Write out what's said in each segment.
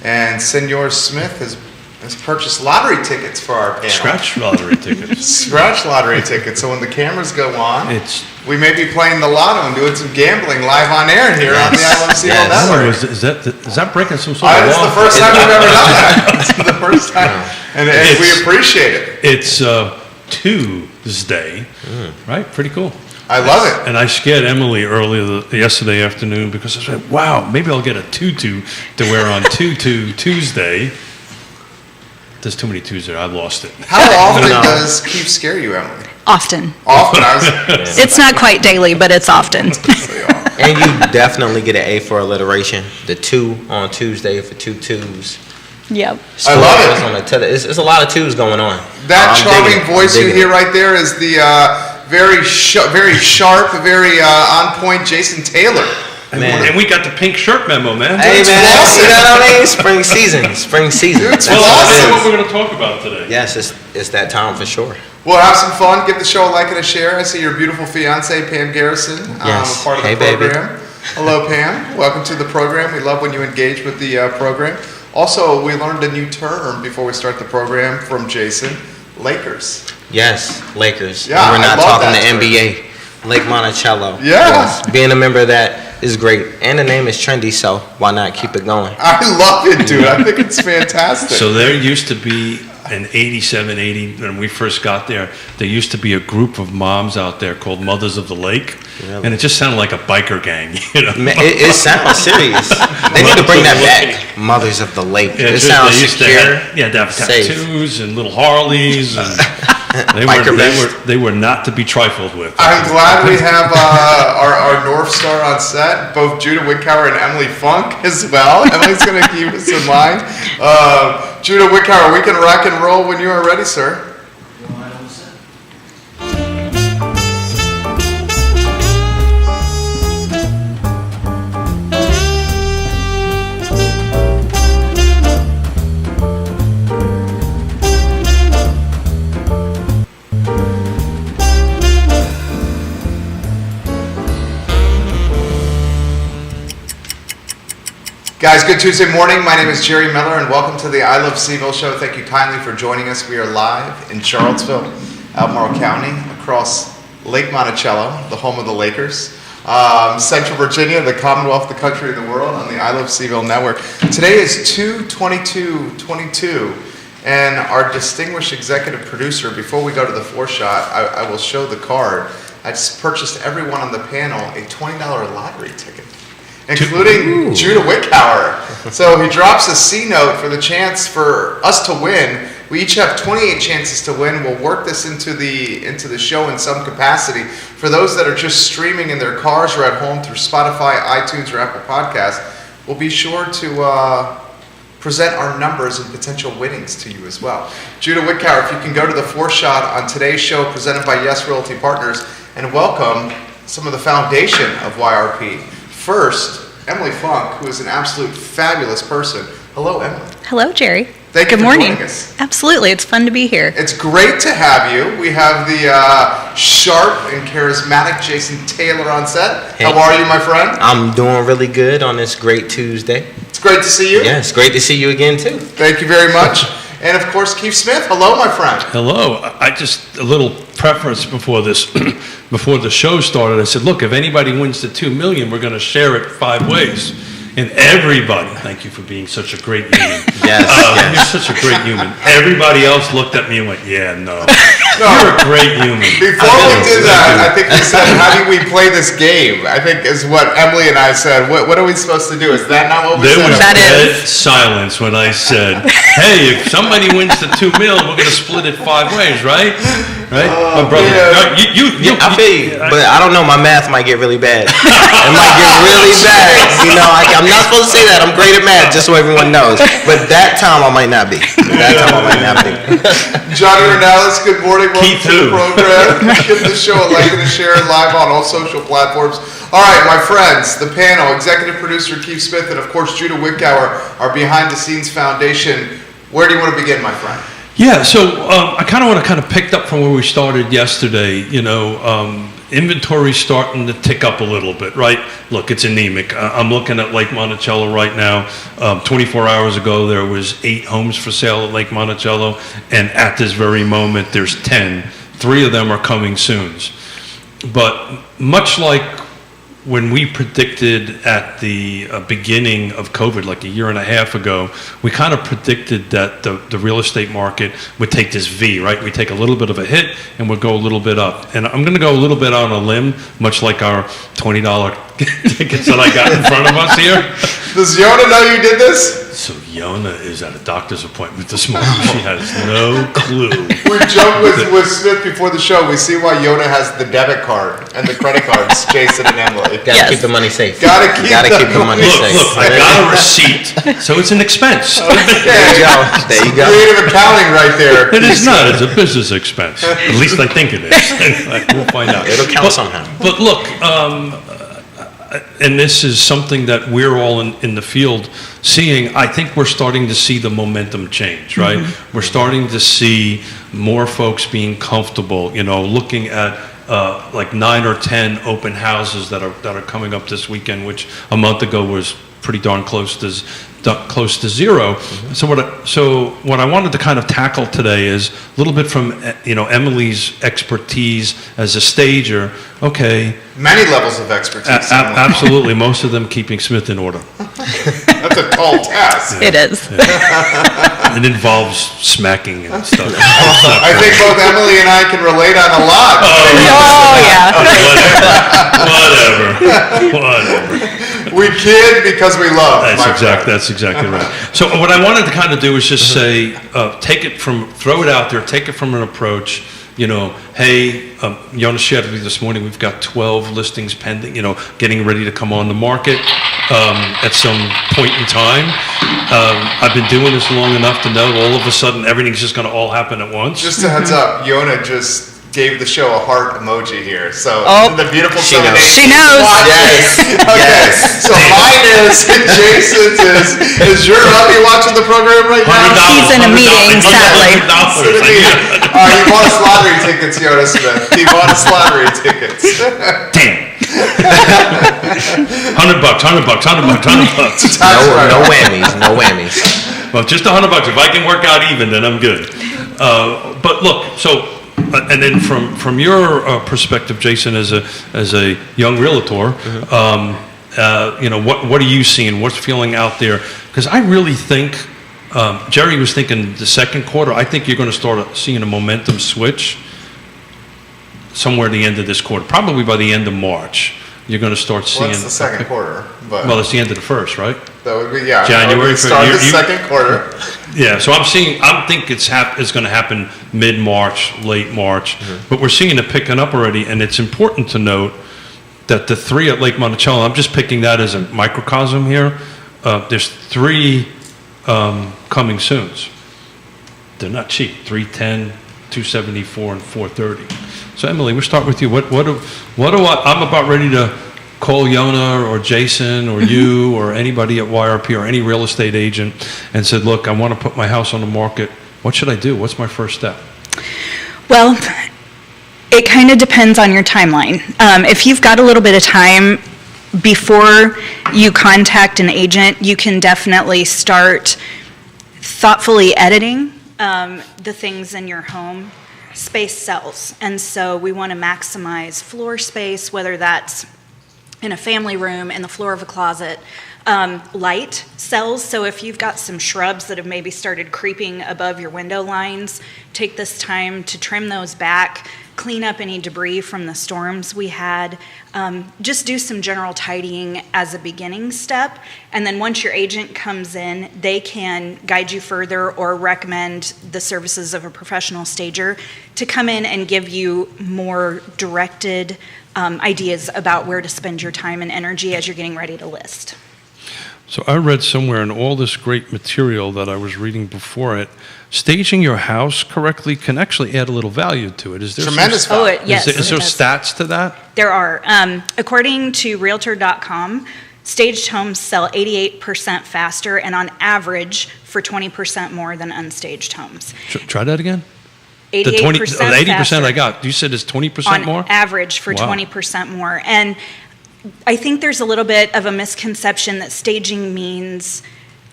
And Senor Smith has purchased lottery tickets for our panel. Scratch lottery tickets. Scratch lottery tickets. So when the cameras go on, we may be playing the lotto and doing some gambling live on air here on the I Love CVille Network. Is that breaking some sort of law? It's the first time we've ever done that. It's the first time. And we appreciate it. It's Tuesday, right? Pretty cool. I love it. And I scared Emily earlier yesterday afternoon because I said, wow, maybe I'll get a tutu to wear on Tuesday. There's too many twos there. I lost it. How often does Keith scare you, Emily? Often. Often. It's not quite daily, but it's often. And you definitely get an A for alliteration. The 2 on Tuesday for 2 twos. Yep. I love it. It's a lot of twos going on. That charming voice you hear right there is the very sharp, very on point Jason Taylor. Man. And we got the pink shirt memo, man. Hey, man, you know what I mean? Spring season. That's awesome. That's what we're going to talk about today. Yes, it's that time for sure. We'll have some fun. Give the show a like and a share. I see your beautiful fiance, Pam Garrison, yes. a part of the program. Baby. Hello, Pam. Welcome to the program. We love when you engage with the program. Also, we learned a new term before we start the program from Jason, Lakers. Yes, Lakers. Yeah, we're not talking the NBA. Lake Monticello. Yeah. Yes. Being a member of that is great. And the name is trendy, so why not keep it going? I love it, dude. I think it's fantastic. So there used to be in 87, 80, when we first got there used to be a group of moms out there called Mothers of the Lake. Really? And it just sounded like a biker gang. You know? Man, it sounds serious. They need to bring that back. Mothers of the Lake. Yeah, it sounds secure. They had tattoos and little Harleys. And they were not to be trifled with. I'm glad we have our North Star on set, both Judah Wickower and Emily Funk as well. Emily's going to keep us in line. Judah Wickower, we can rock and roll when you are ready, sir. Guys, good Tuesday morning. My name is Jerry Miller, and welcome to the I Love CVille show. Thank you kindly for joining us. We are live in Charlottesville, Albemarle County, across Lake Monticello, the home of the Lakers, Central Virginia, the Commonwealth, the country, and the world, on the I Love CVille network. Today is 2/22/22, and our distinguished executive producer, before we go to the floor shot, I will show the card. I just purchased everyone on the panel a $20 lottery ticket, including Judah Wickower. So he drops a C note for the chance for us to win. We each have 28 chances to win. We'll work this into the show in some capacity. For those that are just streaming in their cars or at home through Spotify, iTunes, or Apple Podcasts, we'll be sure to present our numbers and potential winnings to you as well. Judah Wickower, if you can go to the floor shot on today's show presented by Yes Realty Partners, and welcome some of the foundation of YRP. First, Emily Funk, who is an absolute fabulous person. Hello, Emily. Hello, Jerry. Thank you Good for morning. joining us. Absolutely. It's fun to be here. It's great to have you. We have the sharp and charismatic Jason Taylor on set. Hey. How are you, my friend? I'm doing really good on this great Tuesday. It's great to see you. Yeah, it's great to see you again, too. Thank you very much. And, of course, Keith Smith. Hello, my friend. Hello. I just, a little preference before this, before the show started, I said, look, if anybody wins the $2 million, we're going to share it 5 ways. And everybody, thank you for being such a great human. Yes, You're such a great human. Everybody else looked at me and went, yeah, no. You're a great human. Before we did that, I think we said, how do we play this game? I think is what Emily and I said. What are we supposed to do? Is that not what we said? There was That dead silence when I said, hey, if somebody wins the $2 million, we're going to split it 5 ways, right? Right? My brother, yeah. I feel you, but I don't know. My math might get really bad. It might get really bad. You know, I'm not supposed to say that. I'm great at math, just so everyone knows. But that time I might not be. Johnny Renales, good morning. Welcome Keith to the program. Give the show a like and a share live on all social platforms. All right, my friends, the panel, executive producer Keith Smith, and of course Judah Wickower, our behind-the-scenes foundation. Where do you want to begin, my friend? Yeah, so I kind of want to pick up from where we started yesterday. You know, inventory's starting to tick up a little bit, right? Look, it's anemic. I'm looking at Lake Monticello right now. 24 hours ago, there was 8 homes for sale at Lake Monticello, and at this very moment, there's 10. 3 of them are coming soon. But much like when we predicted at the beginning of COVID, like a year and a half ago, we kind of predicted that the real estate market would take this V, right? We take a little bit of a hit and we'll go a little bit up. And I'm going to go a little bit on a limb, much like our $20 tickets that I got in front of us here. Does Yona know you did this? So Yona is at a doctor's appointment this morning. She has no clue. We joked with Smith before the show. We see why Yona has the debit card and the credit cards, Jason and Emily. Gotta Yes. keep the money safe. Gotta keep the money Look, safe. look, I got a receipt, so it's an expense. There you go. There you go. Creative accounting right there. It is not. It's a business expense. At least I think it is. We'll find out. It'll count somehow. But look, and this is something that we're all in the field seeing. I think we're starting to see the momentum change, right? We're starting to see more folks being comfortable, looking at like 9 or 10 open houses that are coming up this weekend, which a month ago was pretty darn close to zero. So what I wanted to kind of tackle today is a little bit from Emily's expertise as a stager. Okay, Many levels of expertise. Emily. absolutely, most of them keeping Smith in order. That's a tall task. It is. It involves smacking and stuff. I think both Emily and I can relate on a lot. Oh, yeah. Whatever. We kid because we love. That's exactly right. So what I wanted to kind of do is just say, throw it out there, take it from an approach. Hey, Yona shared with me this morning, we've got 12 listings pending, getting ready to come on the market at some point in time. I've been doing this long enough to know all of a sudden everything's just going to all happen at once. Just a heads up, Yona just gave the show a heart emoji here. So the beautiful She knows. 780 She knows. Yes. Okay. So mine is, Jason's is your hubby watching the program right now? $100. He's in a meeting, sadly. He bought us lottery tickets, Yona Smith. He bought us lottery tickets. Damn. $100, $100. No whammies. No whammies. Well, just $100. If I can work out even, then I'm good. But look, and then from your perspective, Jason, as a young realtor, what are you seeing? What's feeling out there? Because I really think Jerry was thinking the second quarter. I think you're going to start seeing a momentum switch somewhere at the end of this quarter, probably by the end of March. You're going to start seeing. Well, it's the second quarter, but Well, it's the end of the first, right? that would be January, Start the you- second quarter. Yeah, so I think it's going to happen mid-March, late March, but we're seeing it picking up already, and it's important to note that the 3 at Lake Monticello, I'm just picking that as a microcosm here. There's 3 coming soon. They're not cheap. 310, 274, and 430. So Emily, we'll start with you. What do I'm about ready to call Yona or Jason or you or anybody at YRP or any real estate agent and said, look, I want to put my house on the market. What should I do? What's my first step? Well, it kind of depends on your timeline. If you've got a little bit of time before you contact an agent, you can definitely start thoughtfully editing the things in your home. Space sells, and so we want to maximize floor space, whether that's in a family room, in the floor of a closet. Light sells, so if you've got some shrubs that have maybe started creeping above your window lines, take this time to trim those back, clean up any debris from the storms we had. Just do some general tidying as a beginning step, and then once your agent comes in, they can guide you further or recommend the services of a professional stager to come in and give you more directed ideas about where to spend your time and energy as you're getting ready to list. So I read somewhere in all this great material that I was reading before it, staging your house correctly can actually add a little value to it. Is there Tremendous some, value. Yes. is there it does. stats to that? There are. According to Realtor.com, staged homes sell 88% faster and on average for 20% more than unstaged homes. Try that again? The 20, 88% 80% I faster. got. You said it's 20% more? On average for Wow. 20% more. And I think there's a little bit of a misconception that staging means,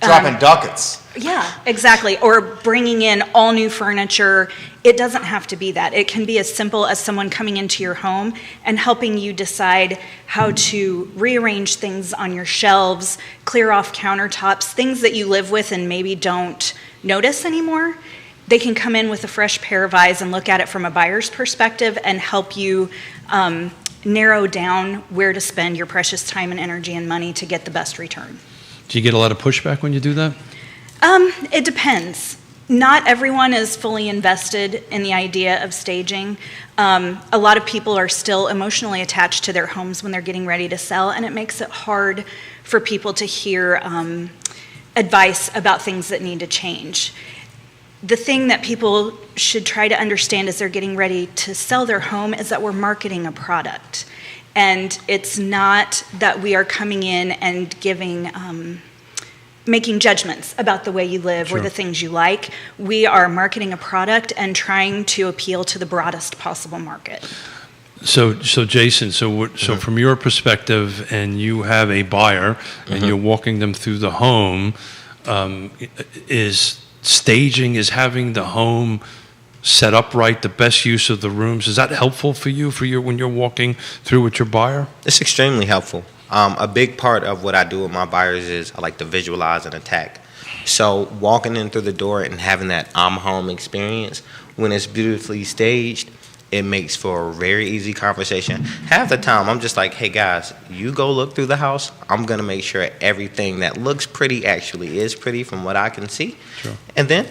Dropping ducats. yeah, exactly, or bringing in all new furniture. It doesn't have to be that. It can be as simple as someone coming into your home and helping you decide how to rearrange things on your shelves, clear off countertops, things that you live with and maybe don't notice anymore. They can come in with a fresh pair of eyes and look at it from a buyer's perspective and help you narrow down where to spend your precious time and energy and money to get the best return. Do you get a lot of pushback when you do that? It depends. Not everyone is fully invested in the idea of staging. A lot of people are still emotionally attached to their homes when they're getting ready to sell, and it makes it hard for people to hear advice about things that need to change. The thing that people should try to understand as they're getting ready to sell their home is that we're marketing a product. And it's not that we are coming in and giving, making judgments about the way you live Sure. or the things you like. We are marketing a product and trying to appeal to the broadest possible market. So Jason, so from your perspective, and you have a buyer, and you're walking them through the home, is staging, is having the home set up right, the best use of the rooms, is that helpful for you when you're walking through with your buyer? It's extremely helpful. A big part of what I do with my buyers is I like to visualize an attack. So walking in through the door and having that I'm home experience, when it's beautifully staged, it makes for a very easy conversation. Half the time, I'm just like, hey guys, you go look through the house. I'm going to make sure everything that looks pretty actually is pretty from what I can see. Sure. And then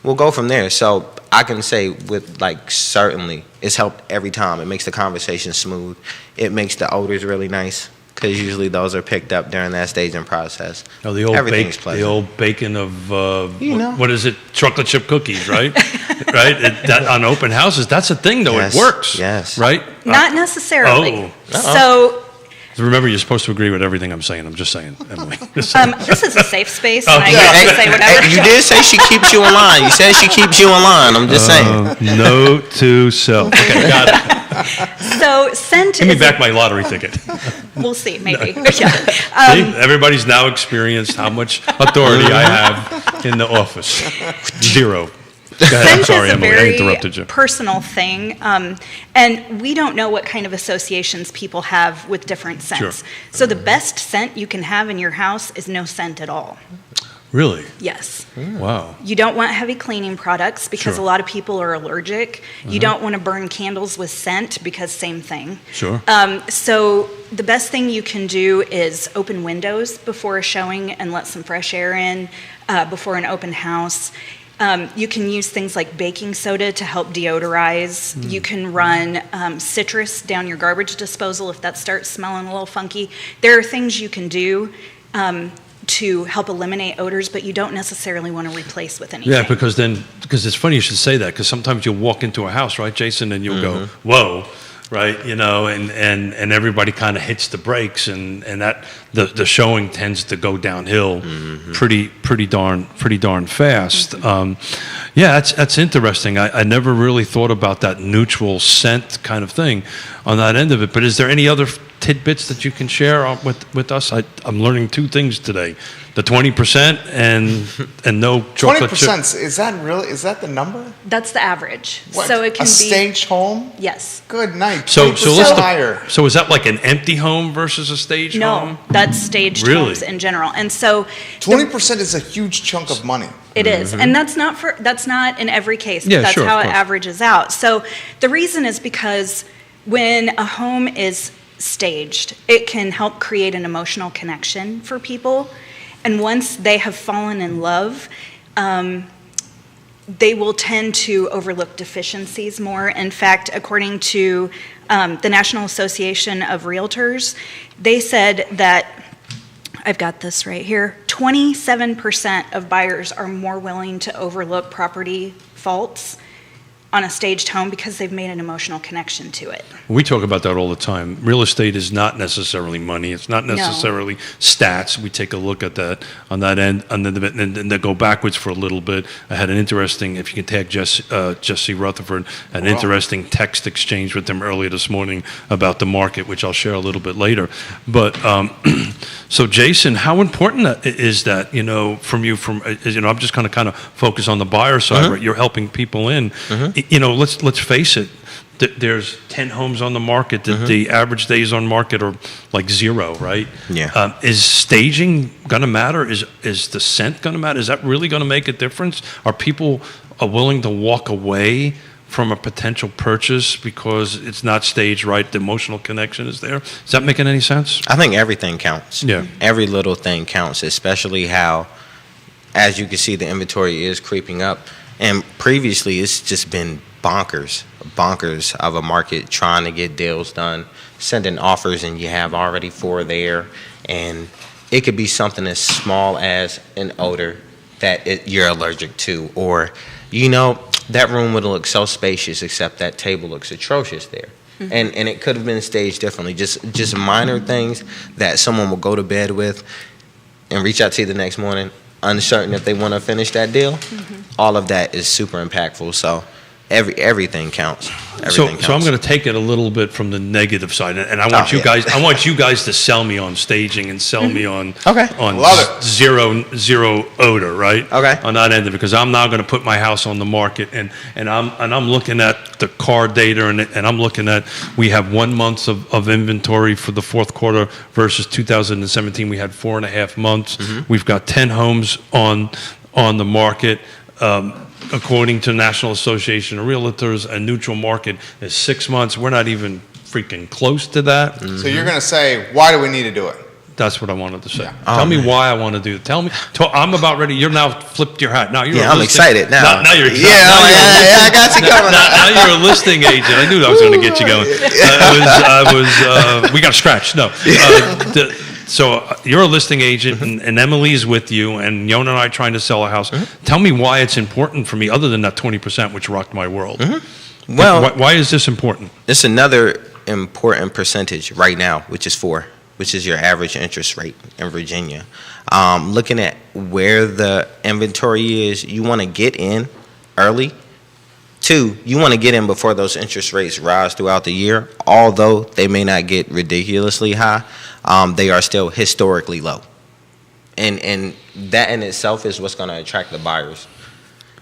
we'll go from there. So I can say with certainly it's helped every time. It makes the conversation smooth. It makes the odors really nice because usually those are picked up during that staging process. Oh, the old Everything's the pleasant. old bacon of You know. what is it? Chocolate chip cookies, right? Right. That on open houses, that's a thing though. Yes, It works. yes. Right. Not necessarily. Oh. So Remember, you're supposed to agree with everything I'm saying. I'm just saying, Emily. Just saying. this is a safe space, Oh, and I yeah. get to say whatever. You did say she keeps you in line. You said she keeps you in line. I'm just saying. Note to self. Okay, got it. So scent Give me is back my lottery ticket. we'll see, maybe. Yeah. See, everybody's now experienced how much authority I have in the office. Zero. Go ahead. I'm Scent sorry, is a Emily. I very interrupted you. personal thing, and we don't know what kind of associations people have with different scents. Sure. So the best scent you can have in your house is no scent at all. Really? Yes. Wow. You don't want heavy cleaning products because Sure. a lot of people are allergic. You don't want to burn candles with scent because same thing. Sure. So the best thing you can do is open windows before a showing and let some fresh air in before an open house. You can use things like baking soda to help deodorize. You can run citrus down your garbage disposal if that starts smelling a little funky. There are things you can do to help eliminate odors, but you don't necessarily want to replace with anything. Yeah, because it's funny you should say that, because sometimes you'll walk into a house, right, Jason, and you'll go, whoa, right, you know, and everybody kind of hits the brakes, and that the showing tends to go downhill pretty darn fast. Yeah, that's interesting. I never really thought about that neutral scent kind of thing on that end of it. But is there any other tidbits that you can share with us? I'm learning two things today: the 20% and no chocolate chip. 20%, is that the number? That's the average. What, So it can a be staged home? yes. Good night. So 20% let's higher. so is that like an empty home versus a staged No, home? that's staged Really? homes in general. And so 20% is a huge chunk of money. it is. And that's not in every case, but Yeah, that's sure, how of it course. averages out. So the reason is because when a home is staged, it can help create an emotional connection for people. And once they have fallen in love, they will tend to overlook deficiencies more. In fact, according to the National Association of Realtors, they said that, I've got this right here, 27% of buyers are more willing to overlook property faults on a staged home because they've made an emotional connection to it. We talk about that all the time. Real estate is not necessarily money. It's not necessarily stats. We take a look at that on that end, and then go backwards for a little bit. I had an interesting, if you can tag Jesse Rutherford, an interesting text exchange with them earlier this morning about the market, which I'll share a little bit later. But so, Jason, how important is that? From you, I'm just kind of focus on the buyer side. Right? You're helping people in. Let's face it. There's 10 homes on the market. The average days on market are like 0, right? Yeah. Is staging going to matter? Is the scent going to matter? Is that really going to make a difference? Are people willing to walk away from a potential purchase because it's not staged right? The emotional connection is there. Is that making any sense? I think everything counts. Yeah. Every little thing counts, especially how, as you can see, the inventory is creeping up. And previously, it's just been bonkers of a market trying to get deals done, sending offers, and you have already 4 there. And it could be something as small as an odor that you're allergic to, or, that room would look so spacious, except that table looks atrocious there. And it could have been staged differently. Just minor things that someone will go to bed with and reach out to you the next morning, uncertain if they want to finish that deal. All of that is super impactful. So everything counts. So I'm going to take it a little bit from the negative side, and I want I want you guys to sell me on staging and sell me on Love it. zero odor, right? Okay. On that end, because I'm now going to put my house on the market, and I'm looking at the car data, and I'm looking at, we have 1 month of inventory for the fourth quarter versus 2017. We had 4.5 months. We've got 10 homes on the market. According to National Association of Realtors, a neutral market is 6 months. We're not even freaking close to that. So you're going to say, why do we need to do it? That's what I wanted to say. Tell me why I want to do it. Tell me. I'm about ready. You're now flipped your hat. Now you're. I'm excited now. Now you're excited. I got you going. Now you're a listing agent. I knew that was going to get you going. We got scratched. No. So you're a listing agent, and Emily's with you, and Yona and I trying to sell a house. Tell me why it's important for me, other than that 20%, which rocked my world. Well, why is this important? It's another important percentage right now, which is 4, which is your average interest rate in Virginia. Looking at where the inventory is, you want to get in early. 2, you want to get in before those interest rates rise throughout the year. Although they may not get ridiculously high, they are still historically low. And that in itself is what's going to attract the buyers.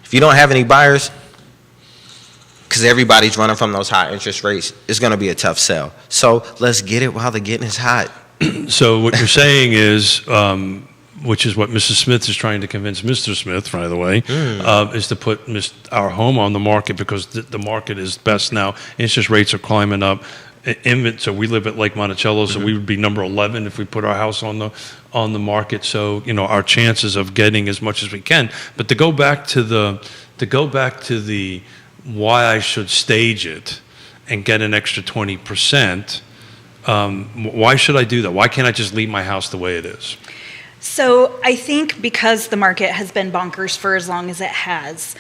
If you don't have any buyers, because everybody's running from those high interest rates, it's going to be a tough sell. So let's get it while the getting is hot. So what you're saying is, which is what Mrs. Smith is trying to convince Mr. Smith, by the way, is to put our home on the market, because the market is best now. Interest rates are climbing up. So we live at Lake Monticello, so we would be number 11 if we put our house on the market. So our chances of getting as much as we can. But to go back to the why I should stage it and get an extra 20%. Why should I do that? Why can't I just leave my house the way it is? So I think because the market has been bonkers for as long as it has,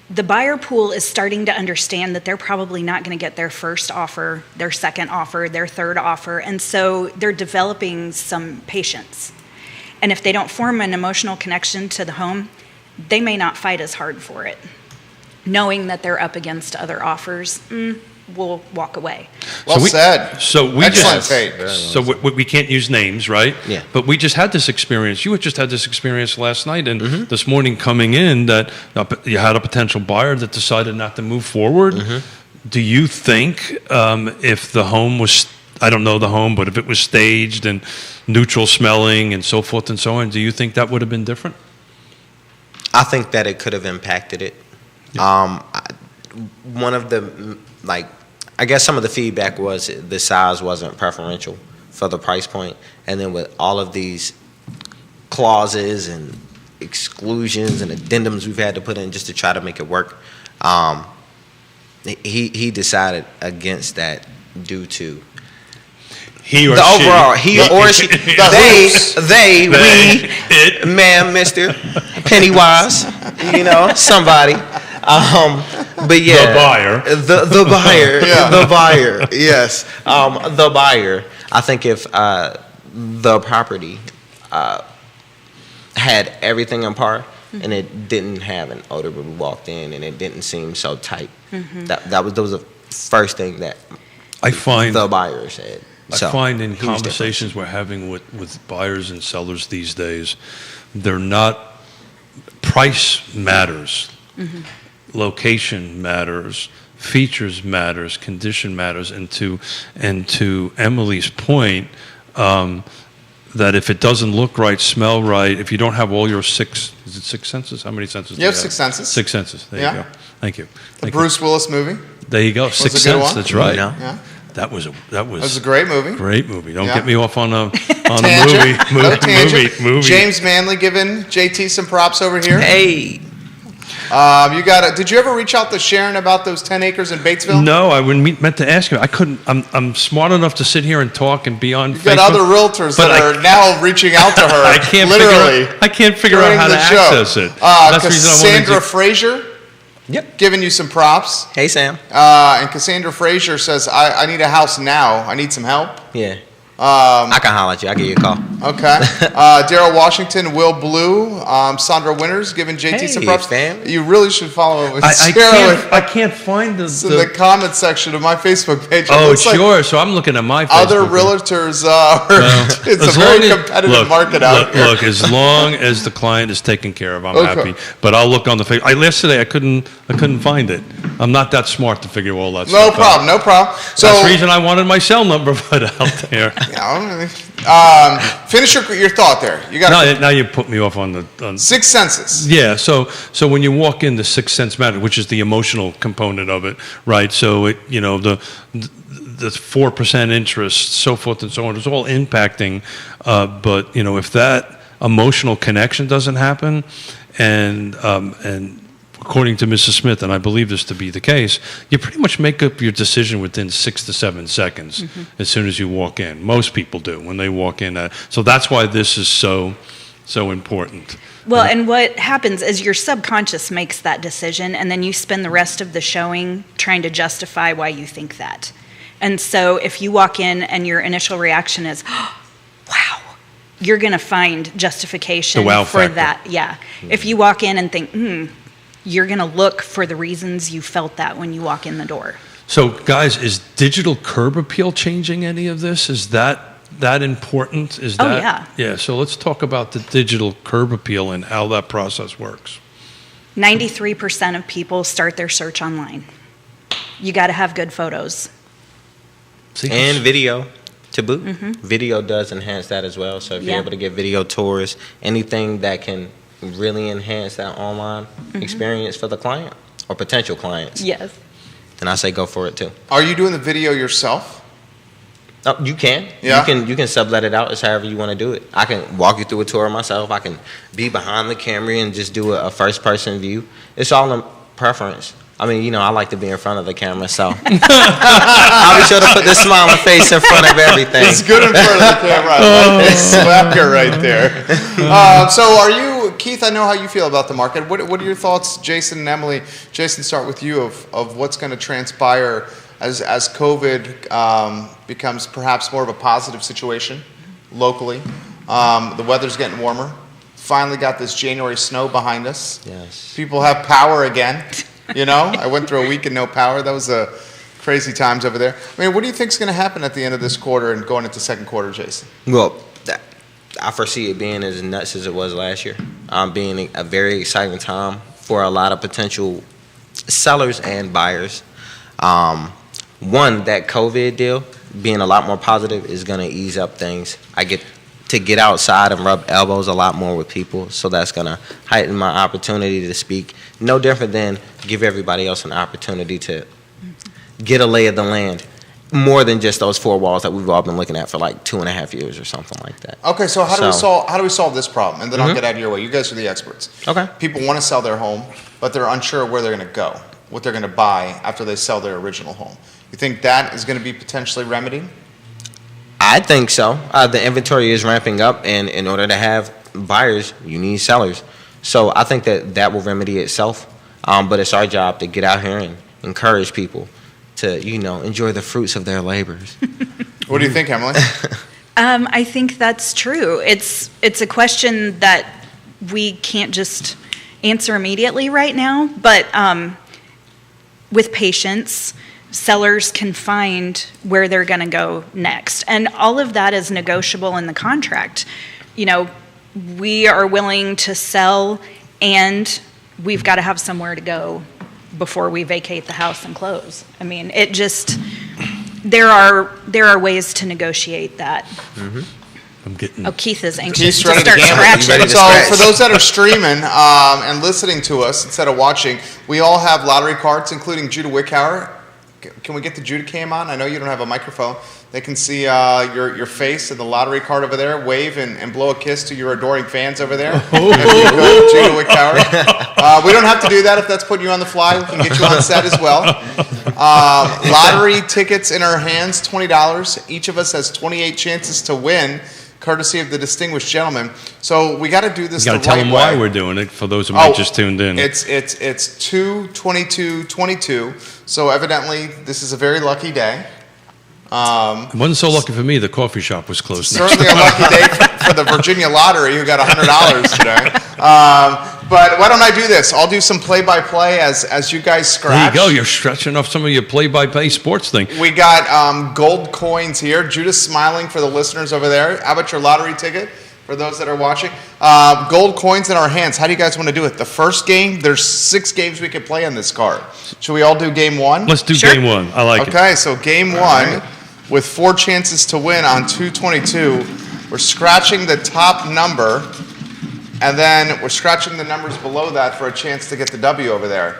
the buyer pool is starting to understand that they're probably not going to get their first offer, their second offer, their third offer, and so they're developing some patience. And if they don't form an emotional connection to the home, they may not fight as hard for it, knowing that they're up against other offers. Will walk away. Well said. So we Excellent just, so we can't use names, right? Yeah. But we just had this experience. You had just had this experience last night, and this morning coming in, that you had a potential buyer that decided not to move forward. Do you think if the home was, I don't know the home, but if it was staged and neutral smelling and so forth and so on, do you think that would have been different? I think that it could have impacted it. Yeah. One of the, I guess some of the feedback was the size wasn't preferential for the price point. And then with all of these clauses and exclusions and addendums we've had to put in just to try to make it work, he decided against that due to he or the she. overall, he or she, they, we, ma'am, Mr. Pennywise, somebody. But yeah, The buyer. the buyer, Yeah. the buyer, yes, the buyer. I think if the property had everything in par and it didn't have an odor when we walked in and it didn't seem so tight, that was the first thing that I find the buyer said. I So, find in huge difference. conversations we're having with buyers and sellers these days, they're not, price matters, location matters, features matters, condition matters, and to Emily's point, that if it doesn't look right, smell right, if you don't have all your six senses? How many senses do You have six senses. Six senses, there Yeah. you go. Thank you. The Thank you. Bruce Willis movie. There you go, Sixth a good Sense, one. that's right. Yeah. Yeah. That was That was a great movie. great movie. Don't Yeah. get me off on a Tangent. No tangent. movie. James Manley giving JT some props over here. Hey, Did you ever reach out to Sharon about those 10 acres in Batesville? No, I wouldn't meant to ask you. I couldn't. I'm smart enough to sit here and talk and be on You've got Facebook, other realtors but that are now reaching out to her. I can't literally. Figure out, I can't figure out during how to the show. access it. That's the reason I wanted Cassandra to. Frazier yep. giving you some props. Hey, Sam. And Cassandra Frazier says, I need a house now. I need some help. Yeah. I can holler at you. I'll give you a call. Okay. Daryl Washington, Will Blue, Sandra Winters giving JT some Hey, props. fam. You really should follow I Sarah can't find the. in the comment section of my Facebook page. It Oh, looks like sure. So I'm looking at my Facebook. other realtors, Well, it's as a very long as- competitive market out here. Look, as long as the client is taken care of, I'm Okay. happy. But I'll look on the Facebook. Yesterday I couldn't find it. I'm not that smart to figure all that No stuff out. problem, no problem. So, That's the reason I wanted my cell number put out there. finish your thought there. You got Now you put me off on the. six senses. Yeah, so when you walk in, the sixth sense matter, which is the emotional component of it, right? So it, the 4% interest, so forth and so on, it's all impacting. But if that emotional connection doesn't happen, and according to Mrs. Smith, and I believe this to be the case, you pretty much make up your decision within 6 to 7 seconds as soon as you walk in. Most people do when they walk in. So that's why this is so important. Well, and what happens is your subconscious makes that decision, and then you spend the rest of the showing trying to justify why you think that. And so if you walk in and your initial reaction is, oh, wow, you're going to find justification The wow for factor. that. Yeah. If you walk in and think, you're going to look for the reasons you felt that when you walk in the door. So, guys, is digital curb appeal changing any of this? Is that important? Is Oh, that, yeah. Yeah, so let's talk about the digital curb appeal and how that process works. 93% of people start their search online. You got to have good photos. See, And video to boot. Video does enhance that as well. So if you're Yeah. able to get video tours, anything that can really enhance that online experience for the client or potential clients, Yes. then I say go for it too. Are you doing the video yourself? Oh, you can. Yeah. You can sublet it out as however you want to do it. I can walk you through a tour myself. I can be behind the camera and just do a first person view. It's all in preference. I mean, I like to be in front of the camera, so I'll be sure to put the smiling face in front of everything. It's good in front of the camera. I like that slacker right there. So are you, Keith, I know how you feel about the market. What are your thoughts, Jason and Emily? Jason, start with you of what's going to transpire as COVID becomes perhaps more of a positive situation locally. The weather's getting warmer. Finally got this January snow behind us. Yes. People have power again. I went through a week of no power. That was crazy times over there. I mean, what do you think is going to happen at the end of this quarter and going into second quarter, Jason? Well, I foresee it being as nuts as it was last year. Being a very exciting time for a lot of potential sellers and buyers. One, that COVID deal being a lot more positive is going to ease up things. I get to get outside and rub elbows a lot more with people, so that's going to heighten my opportunity to speak. No different than give everybody else an opportunity to get a lay of the land, more than just those four walls that we've all been looking at for like 2.5 years or something like that. Okay, so how do we solve this problem? And then I'll get out of your way. You guys are the experts. Okay. People want to sell their home, but they're unsure where they're going to go, what they're going to buy after they sell their original home. You think that is going to be potentially remedied? I think so. The inventory is ramping up, and in order to have buyers, you need sellers. So I think that will remedy itself. But it's our job to get out here and encourage people to, enjoy the fruits of their labors. What do you think, Emily? I think that's true. It's a question that we can't just answer immediately right now, but with patience, sellers can find where they're going to go next. And all of that is negotiable in the contract. We are willing to sell, and we've got to have somewhere to go before we vacate the house and close. I mean, there are ways to negotiate that. I'm getting. Oh, Keith is anxious Keith's to ready to start gamble. You ready scratching. to So scratch? for those that are streaming and listening to us instead of watching, we all have lottery cards, including Judah Wickhauer. Can we get the Judah cam on? I know you don't have a microphone. They can see your face and the lottery card over there. Wave and blow a kiss to your adoring fans over there. If you could, Judah Wickhauer. We don't have to do that if that's putting you on the fly. We can get you on set as well. Lottery tickets in our hands, $20. Each of us has 28 chances to win, courtesy of the distinguished gentleman. So we got to do this You the got to tell right them way. why we're doing it for those who might just tuned in. It's 2/22/22. So evidently, this is a very lucky day. It wasn't so lucky for me. The coffee shop was closed. next Certainly a lucky day for the Virginia Lottery, who got $100 today. But why don't I do this? I'll do some play-by-play as you guys There scratch. you go. You're stretching off some of your play-by-play sports thing. We got gold coins here. Judah's smiling for the listeners over there. How about your lottery ticket for those that are watching? Gold coins in our hands. How do you guys want to do it? The first game, there's 6 games we could play on this card. Should we all do game 1? Let's do Sure. game 1. I like it. Okay, so game 1 with 4 chances to win on 2/22. We're scratching the top number, and then we're scratching the numbers below that for a chance to get the W over there.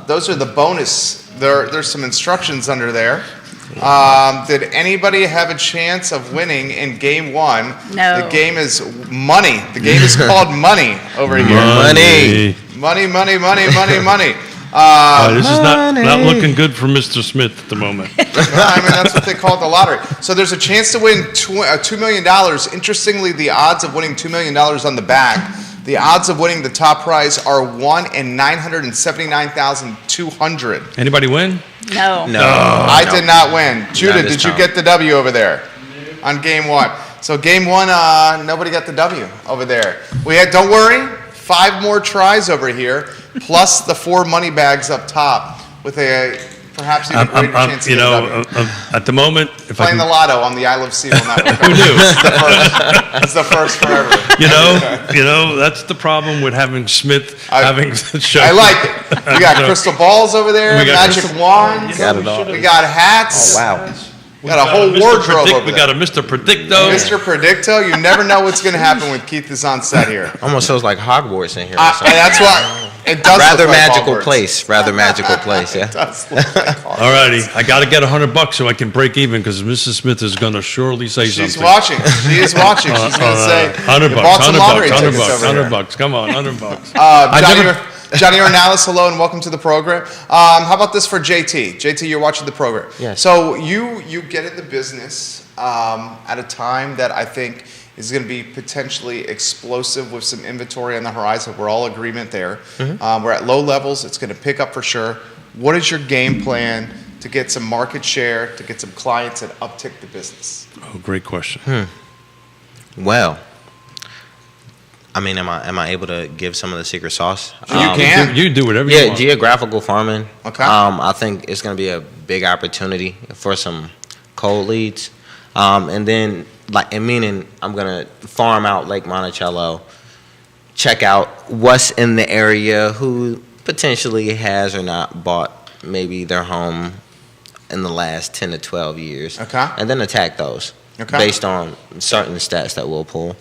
Those are the bonus. There's some instructions under there. Did anybody have a chance of winning in game 1? No. The game is money. The game is called money over here. Money. Money, money, money, money, money. This is not looking good for Mr. Smith at the moment. Well, I mean, that's what they call it, the lottery. So there's a chance to win $2 million. Interestingly, the odds of winning $2 million on the back, the odds of winning the top prize are 1 in 979,200. Anybody win? No. No. I did not win. Judah, this did you time. get the W over there on game 1? So game 1, nobody got the W over there. Don't worry, 5 more tries over here, plus the 4 money bags up top with perhaps even greater chance to get a W. At the moment, if I Playing the can, lotto on the I Love Seagull Network. who knew? It's the first for everyone. You know, that's the problem with having Smith having the show. I like it. We got crystal balls over there, We got magic crystal- wands. Got it all. We got hats. Oh, wow. We got a whole wardrobe over We there. got a Mr. Predicto. Mr. Predicto, you never know what's going to happen when Keith is on set here. Almost feels like Hogwarts in here. Or And something. that's why it does Rather look like magical Hogwarts. place. Rather magical place. Yeah. It does look like Hogwarts. All righty, I got to get $100 so I can break even because Mrs. Smith is going to surely say She's something. watching. She is watching. She's going to say, $100, you bought some lottery $100, tickets over here. $100. Come on, $100. Johnny Ornalis, hello and welcome to the program. How about this for JT? JT, you're watching the program. Yes. So you get in the business at a time that I think is going to be potentially explosive with some inventory on the horizon. We're all agreement there. We're at low levels. It's going to pick up for sure. What is your game plan to get some market share, to get some clients and uptick the business? Oh, great question. Well, I mean, am I able to give some of the secret sauce? You can. You do whatever you Yeah, want. geographical farming. Okay. I think it's going to be a big opportunity for some cold leads. And then, meaning I'm going to farm out Lake Monticello, check out what's in the area, who potentially has or not bought maybe their home in the last 10 to 12 years. Okay. And then attack those Okay. based on certain stats that we'll pull.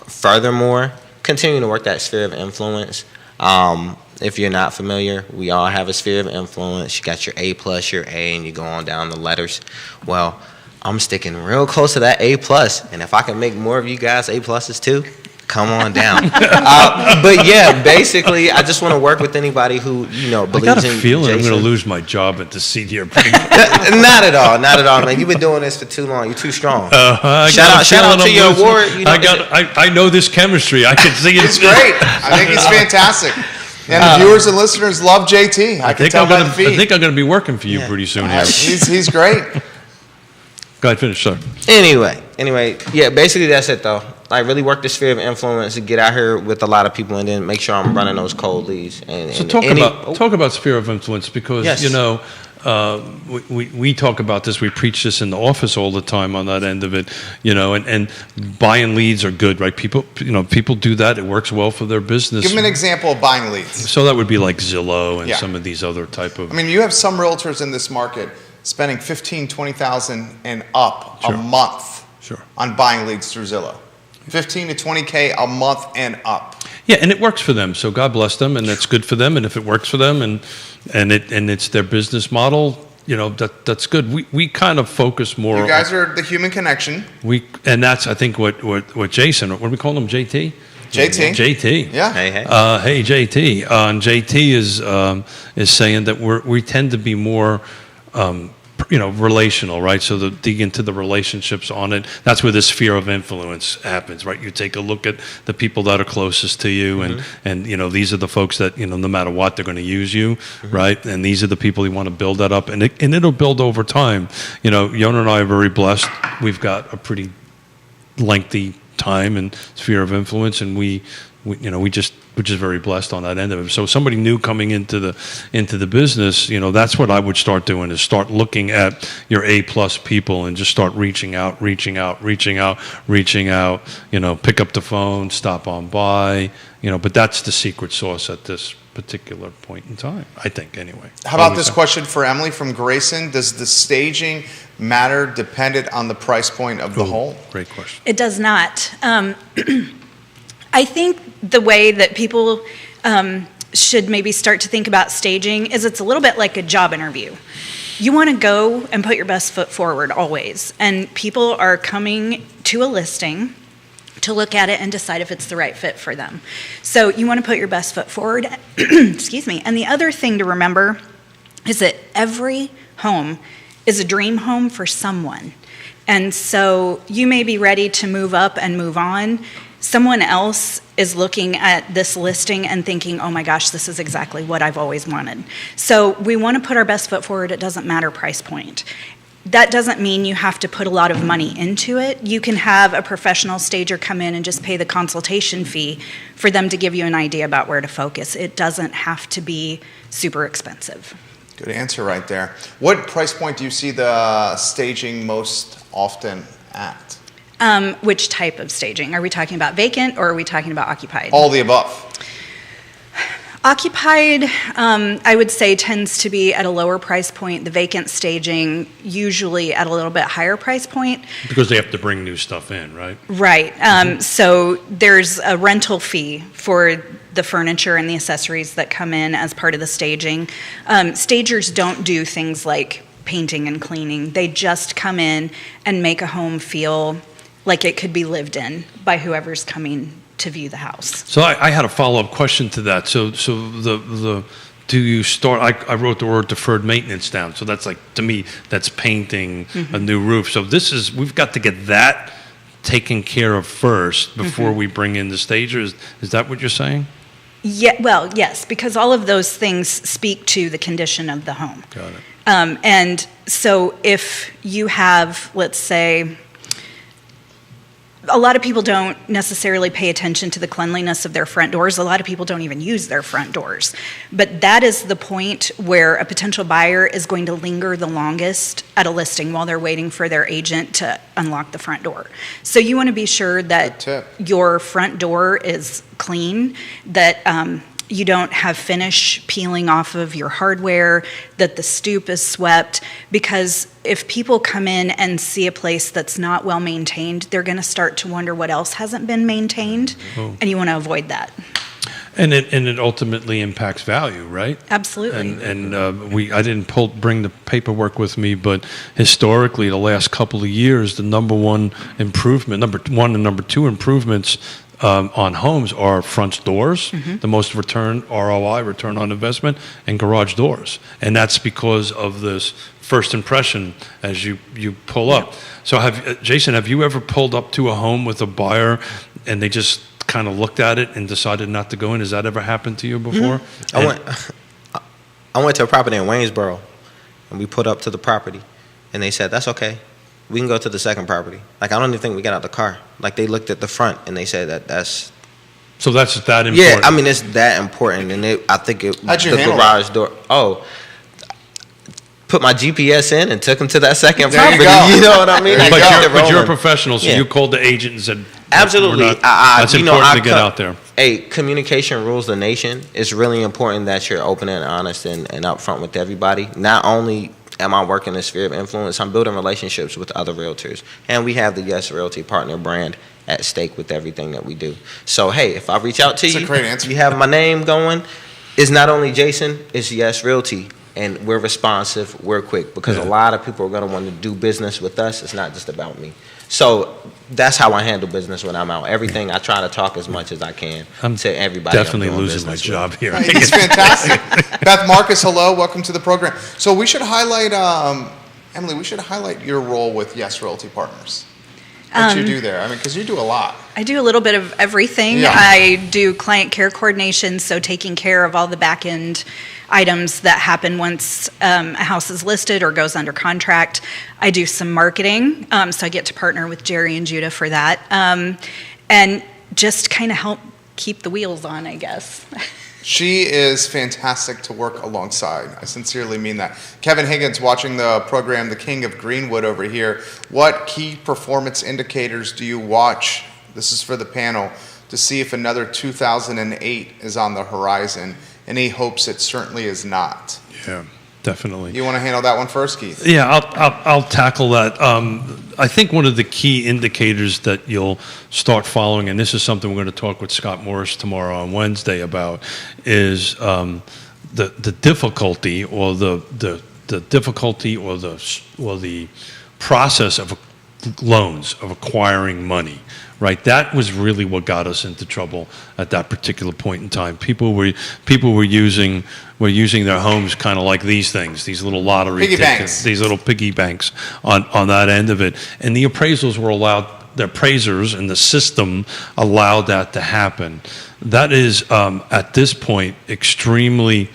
Furthermore, continue to work that sphere of influence. If you're not familiar, we all have a sphere of influence. You got your A+, your A, and you go on down the letters. Well, I'm sticking real close to that A+, and if I can make more of you guys A+s too, come on down. But yeah, basically, I just want to work with anybody who, I believes got a in feeling I'm going Jason. to lose my job at the seat here. Not at all, man. You've been doing this for too long. You're too strong. Shout out to your award. I know this chemistry. I can see it. He's great. I think he's fantastic. And the viewers and listeners love JT. I can tell by the I feed. think I'm gonna be working for you Yeah. pretty soon here. He's great. Go ahead, finish, sir. Anyway, yeah, basically that's it though. Like really work the sphere of influence to get out here with a lot of people and then make sure I'm running those cold leads. And, So and talk any- about sphere of influence, because Yes. you know, we talk about this, we preach this in the office all the time on that end of it, you know, and buying leads are good, right? People do that, it works well for their business. Give me an example of buying leads. So that would be like Zillow and Yeah. some of these other type of. I mean, you have some realtors in this market spending 15, 20,000 and up Sure. a month Sure. on buying leads through Zillow. 15 to 20K a month and up. Yeah, and it works for them. So God bless them, and that's good for them. And if it works for them, and it's their business model, you know, that's good. We kind of focus more. You guys are the human connection. And that's, I think, what Jason, what do we call him, JT? JT. JT. Yeah. Hey, hey. Hey, JT. And JT is saying that we tend to be more, relational, right? So dig into the relationships on it. That's where this sphere of influence happens, right? You take a look at the people that are closest to you, and you know, these are the folks that, you know, no matter what, they're going to use you, right? And these are the people you want to build that up, and it'll build over time. You know, Yona and I are very blessed. We've got a pretty lengthy time and sphere of influence, and we're just very blessed on that end of it. So somebody new coming into the business, you know, that's what I would start doing, is start looking at your A+ people and just start reaching out, you know, pick up the phone, stop on by, you know, but that's the secret sauce at this particular point in time, I think, anyway. How about this question for Emily from Grayson? Does the staging matter dependent on the price point of the home? Great question. It does not. I think the way that people should maybe start to think about staging is it's a little bit like a job interview. You want to go and put your best foot forward always. And people are coming to a listing to look at it and decide if it's the right fit for them. So you want to put your best foot forward. Excuse me. And the other thing to remember is that every home is a dream home for someone. And so you may be ready to move up and move on. Someone else is looking at this listing and thinking, oh my gosh, this is exactly what I've always wanted. So we want to put our best foot forward. It doesn't matter price point. That doesn't mean you have to put a lot of money into it. You can have a professional stager come in and just pay the consultation fee for them to give you an idea about where to focus. It doesn't have to be super expensive. Good answer right there. What price point do you see the staging most often at? Which type of staging? Are we talking about vacant or are we talking about occupied? All the above. Occupied, I would say, tends to be at a lower price point. The vacant staging usually at a little bit higher price point. Because they have to bring new stuff in, right? Right. So there's a rental fee for the furniture and the accessories that come in as part of the staging. Stagers don't do things like painting and cleaning. They just come in and make a home feel like it could be lived in by whoever's coming to view the house. So I had a follow-up question to that. So the do you start? I wrote the word deferred maintenance down. So that's like, to me, that's painting a new roof. So we've got to get that taken care of first before we bring in the stagers. Is that what you're saying? Yeah. Well, yes, because all of those things speak to the condition of the home. Got it. And so if you have, let's say, a lot of people don't necessarily pay attention to the cleanliness of their front doors. A lot of people don't even use their front doors. But that is the point where a potential buyer is going to linger the longest at a listing while they're waiting for their agent to unlock the front door. So you want to be sure that Good tip. your front door is clean, that you don't have finish peeling off of your hardware, that the stoop is swept, because if people come in and see a place that's not well maintained, they're going to start to wonder what else hasn't been maintained, and you want to avoid that. And it ultimately impacts value, right? Absolutely. And I didn't bring the paperwork with me, but historically, the last couple of years, the number one and number two improvements on homes are front doors, the most ROI, return on investment, and garage doors. And that's because of this first impression as you pull up. So Jason, have you ever pulled up to a home with a buyer and they just kind of looked at it and decided not to go in? Has that ever happened to you before? I went to a property in Waynesboro, and we put up to the property, and they said, that's okay. We can go to the second property. Like, I don't even think we got out the car. Like, they looked at the front, and they said that's... So that's that important? Yeah, I mean, it's that important, and I think it... How'd you the handle garage door... Oh, put my GPS in and took them to that second There you property. go. You know what I mean? I kept it But you're a rolling. professional, so Yeah. you called the agent and said, Absolutely. we're not- that's important to get out there. Hey, communication rules the nation. It's really important that you're open and honest and upfront with everybody. Not only am I working in the sphere of influence, I'm building relationships with other realtors. And we have the Yes Realty Partner brand at stake with everything that we do. So, hey, if I reach out to That's a you, great answer. you have my name going, it's not only Jason, it's Yes Realty. And we're responsive, we're quick, because a lot of people are going to want to do business with us. It's not just about me. So that's how I handle business when I'm out. Everything, I try to talk as much as I can I'm to everybody. I'm Definitely doing losing my business job with. here. He's fantastic. Beth Marcus, hello. Welcome to the program. So we should highlight, Emily, we should highlight your role with Yes Realty Partners. What you do there. I mean, because you do a lot. I do a little bit of everything. Yeah. I do client care coordination, so taking care of all the back end items that happen once a house is listed or goes under contract. I do some marketing, so I get to partner with Jerry and Judah for that, and just kind of help keep the wheels on, I guess. She is fantastic to work alongside. I sincerely mean that. Kevin Higgins, watching the program, The King of Greenwood over here. What key performance indicators do you watch? This is for the panel, to see if another 2008 is on the horizon. Any hopes it certainly is not. Yeah, definitely. You want to handle that one first, Keith? Yeah, I'll tackle that. I think one of the key indicators that you'll start following, and this is something we're going to talk with Scott Morris tomorrow on Wednesday about, is the difficulty or the difficulty or the process of loans, of acquiring money. Right, that was really what got us into trouble at that particular point in time. People were using their homes kind of like these things, these little lottery Piggy tickets, banks. these little piggy banks on that end of it. And the appraisals were allowed, the appraisers and the system allowed that to happen. That is at this point extremely,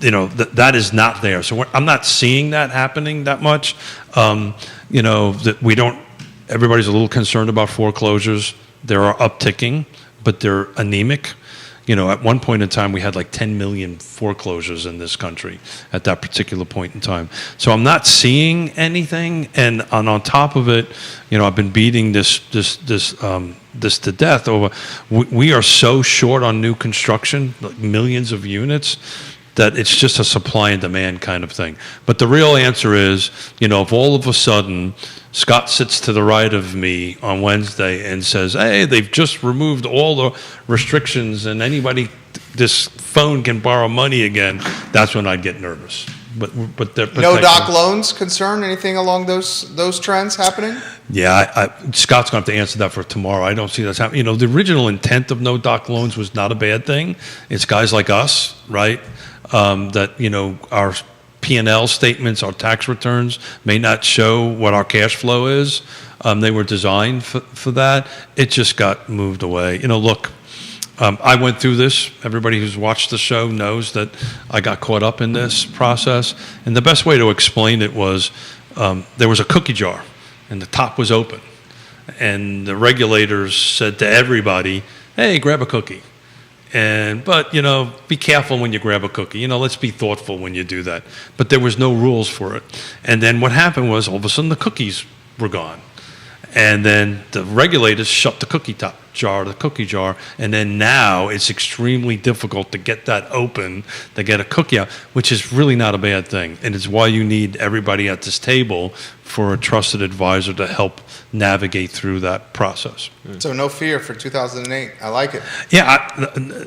that is not there. So I'm not seeing that happening that much. That we don't. Everybody's a little concerned about foreclosures. They are upticking, but they're anemic. At one point in time, we had like 10 million foreclosures in this country at that particular point in time. So I'm not seeing anything. And on top of it, I've been beating this to death over. We are so short on new construction, like millions of units, that it's just a supply and demand kind of thing. But the real answer is, if all of a sudden Scott sits to the right of me on Wednesday and says, hey, they've just removed all the restrictions and this phone can borrow money again, that's when I'd get nervous. But No doc loans concern? Anything along those trends happening? Yeah, Scott's going to have to answer that for tomorrow. I don't see that happening. The original intent of no doc loans was not a bad thing. It's guys like us, right? That our P&L statements, our tax returns may not show what our cash flow is. They were designed for that. It just got moved away. Look, I went through this. Everybody who's watched the show knows that I got caught up in this process. And the best way to explain it was there was a cookie jar, and the top was open. And the regulators said to everybody, hey, grab a cookie. But be careful when you grab a cookie. Let's be thoughtful when you do that. But there was no rules for it. And then what happened was all of a sudden the cookies were gone. And then the regulators shut the cookie jar. And then now it's extremely difficult to get that open, to get a cookie out, which is really not a bad thing. And it's why you need everybody at this table for a trusted advisor to help navigate through that process. So no fear for 2008. I like it. Yeah.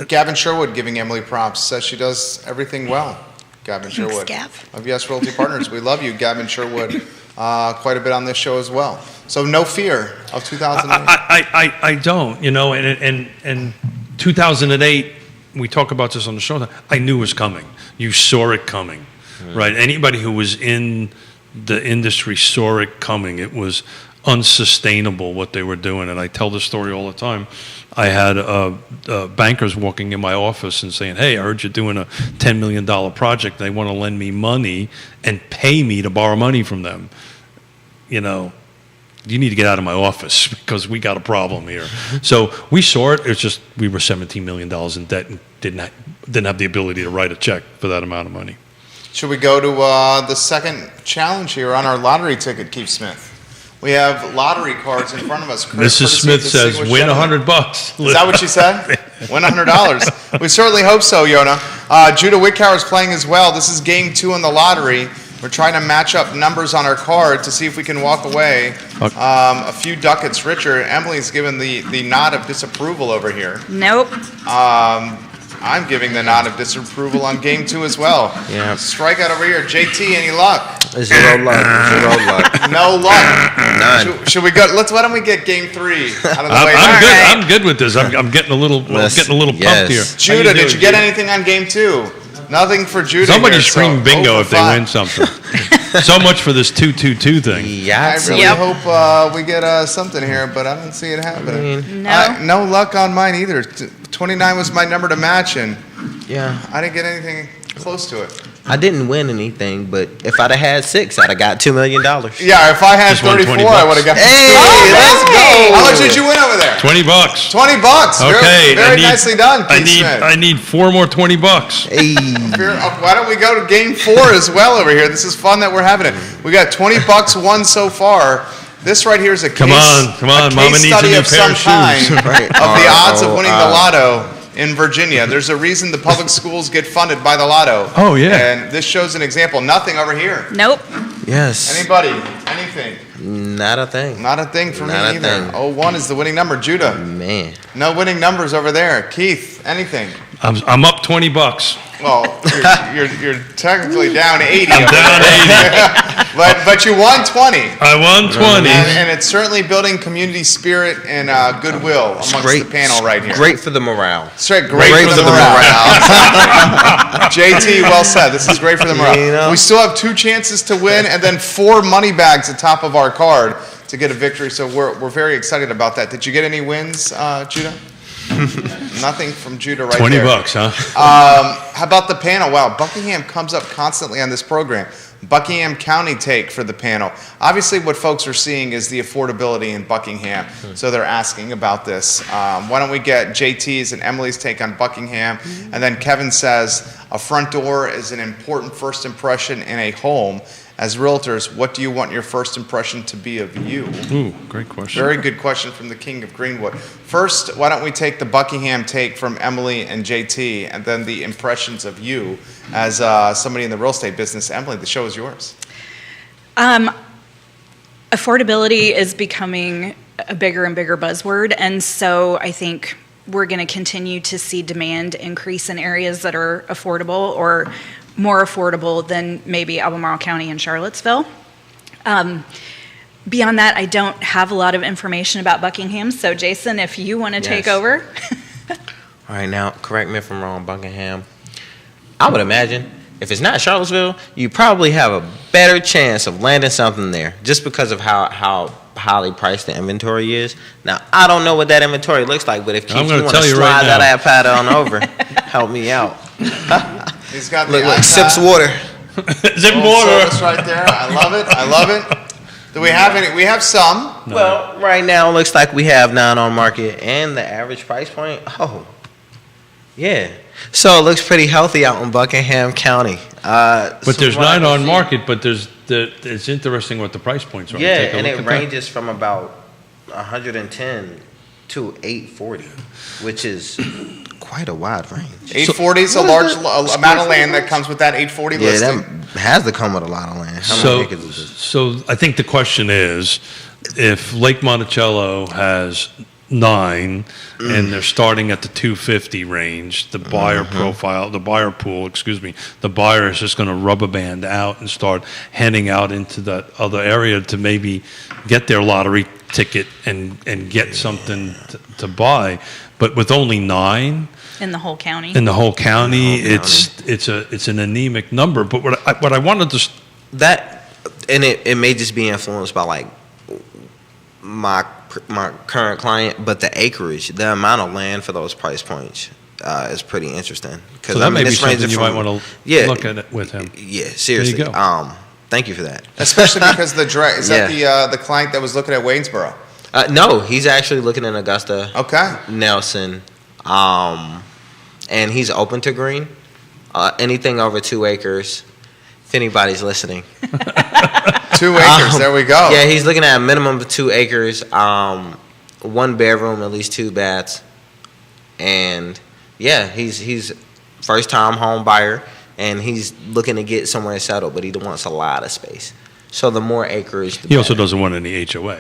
Gavin Sherwood giving Emily props, says she does everything well. Gavin Sherwood Gav. of Yes Realty Partners. We love you, Gavin Sherwood, quite a bit on this show as well. So no fear of 2008. I don't, and 2008, we talk about this on the show, I knew it was coming. You saw it coming, right? Anybody who was in the industry saw it coming. It was unsustainable what they were doing. And I tell this story all the time. I had bankers walking in my office and saying, "Hey, I heard you're doing a $10 million project. They want to lend me money and pay me to borrow money from them. You know, you need to get out of my office because we got a problem here." So we saw it. It's just we were $17 million in debt and didn't have the ability to write a check for that amount of money. Should we go to the second challenge here on our lottery ticket, Keith Smith? We have lottery cards in front of us. Mrs. Smith says, "Win $100." Is that what she said? Win $100. We certainly hope so, Yona. Judah Wickower is playing as well. This is game 2 in the lottery. We're trying to match up numbers on our card to see if we can walk away a few ducats richer. Emily's given the nod of disapproval over here. Nope. I'm giving the nod of disapproval on game 2 as well. Yeah. Strikeout over here. JT, any luck? Zero luck. Zero luck. No luck. None. Should we go? Why don't we get game 3 out of the way? I'm good. right. I'm good with this. I'm getting a little pumped Yes. here. Judah, did you get anything on game 2? Nothing for Judah. Somebody here, scream so bingo 0 if for they 5. win something. So much for this 2-2-2 thing. I Yeah. really Yep. hope we get something here, but I don't see it happening. No. No luck on mine either. 29 was my number to match, and Yeah. I didn't get anything close to it. I didn't win anything, but if I'd have had 6, I'd have got $2 million. Yeah, if I had Just won 34, 20 I bucks. would have got. Hey, All let's right. go. How much did you win over there? $20. 20 bucks. Okay. Very nicely done, I Keith need Smith. I need 4 more $20. Hey. Why don't we go to game 4 as well over here? This is fun that we're having it. We got 20 bucks won so far. This right here is a Come case, on. a case Mama needs a study new of pair some of shoes. kind Right. of the odds of winning the lotto in Virginia. There's a reason the public schools get funded by the lotto. Oh, yeah. And this shows an example. Nothing over here. Nope. Yes. Anybody? Anything? Not a thing. Not a thing for Not me a either. thing. 01 is the winning number. Judah, Man. no winning numbers over there. Keith, anything? I'm up $20. Well, you're technically down 80. I'm down 80. But you won 20. I won 20. And it's certainly building community spirit and goodwill amongst the panel right here. Great for the morale. Great for the morale. JT, well said. This is great for the morale. You know? We still have 2 chances to win and then 4 money bags atop of our card to get a victory. So we're very excited about that. Did you get any wins, Judah? Nothing from Judah right 20 there. bucks, huh? How about the panel? Wow, Buckingham comes up constantly on this program. Buckingham County take for the panel. Obviously, what folks are seeing is the affordability in Buckingham, so they're asking about this. Why don't we get JT's and Emily's take on Buckingham? And then Kevin says, a front door is an important first impression in a home. As realtors, what do you want your first impression to be of you? Ooh, great question. Very good question from the King of Greenwood. First, why don't we take the Buckingham take from Emily and JT, and then the impressions of you as somebody in the real estate business. Emily, the show is yours. Affordability is becoming a bigger and bigger buzzword, and so I think we're going to continue to see demand increase in areas that are affordable or more affordable than maybe Albemarle County and Charlottesville. Beyond that, I don't have a lot of information about Buckingham, so Jason, if you want to take Yes. over. All right, now, correct me if I'm wrong, Buckingham. I would imagine if it's not Charlottesville, you probably have a better chance of landing something there just because of how highly priced the inventory is. Now, I don't know what that inventory looks like, but if Keith, I'm you gonna want to tell you slide right that now. iPad on over, help me out. He's got the Look, iPad, sips water. Zip full water. service right there. I love it. I love it. Do we have any? We have some. Well, right now it looks like we have 9 on market and the average price point. Oh, yeah. So it looks pretty healthy out in Buckingham County. But So there's what I 9 can on see- market, but it's interesting what the price points are. Yeah, Take a and look it at that. ranges from about 110 to 840, which is quite a wide range. 840 is a large amount of land that comes with that 840 Yeah, listing. that has to come with a lot of land. How many acres is it? So I think the question is, if Lake Monticello has 9 and they're starting at the 250 range, the buyer profile, the buyer pool, the buyer is just going to rubber band out and start heading out into that other area to maybe get their lottery ticket and get something to buy. But with only 9 In the whole county. in the whole county, The whole it's an anemic number. But what I wanted to That, and it may just be influenced by like my current client, but the acreage, the amount of land for those price points is pretty interesting. So that may be something you might want to look at it with him. Yeah, seriously. There you go. Thank you for that. Especially because the direct, is that Yeah. the client that was looking at Waynesboro? No, he's actually looking in Augusta, Okay. Nelson, and he's open to green. Anything over 2 acres, if anybody's listening. 2 acres, there we go. Yeah, he's looking at a minimum of 2 acres, 1 bedroom, at least 2 baths, and yeah, he's first time home buyer, and he's looking to get somewhere settled, but he wants a lot of space. So the more acreage, the He also better. doesn't want any HOA.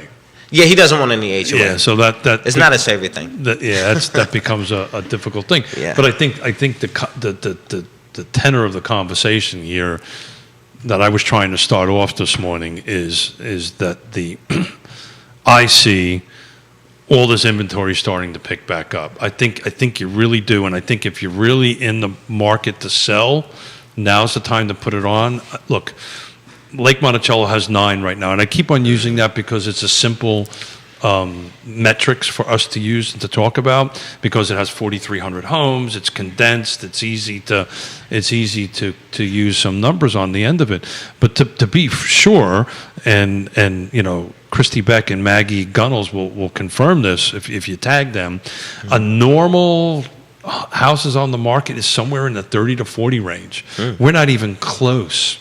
Yeah, he doesn't want any HOA. Yeah, so that It's not a savory thing. that becomes a difficult thing. Yeah. But I think the tenor of the conversation here that I was trying to start off this morning is that I see all this inventory starting to pick back up. I think you really do, and I think if you're really in the market to sell, now's the time to put it on. Look, Lake Monticello has 9 right now, and I keep on using that because it's a simple metrics for us to use and to talk about, because it has 4,300 homes. It's condensed. It's easy to use some numbers on the end of it. But to be sure, and you know, Christy Beck and Maggie Gunnels will confirm this if you tag them. Mm-hmm. A normal houses on the market is somewhere in the 30 to 40 range. We're not even close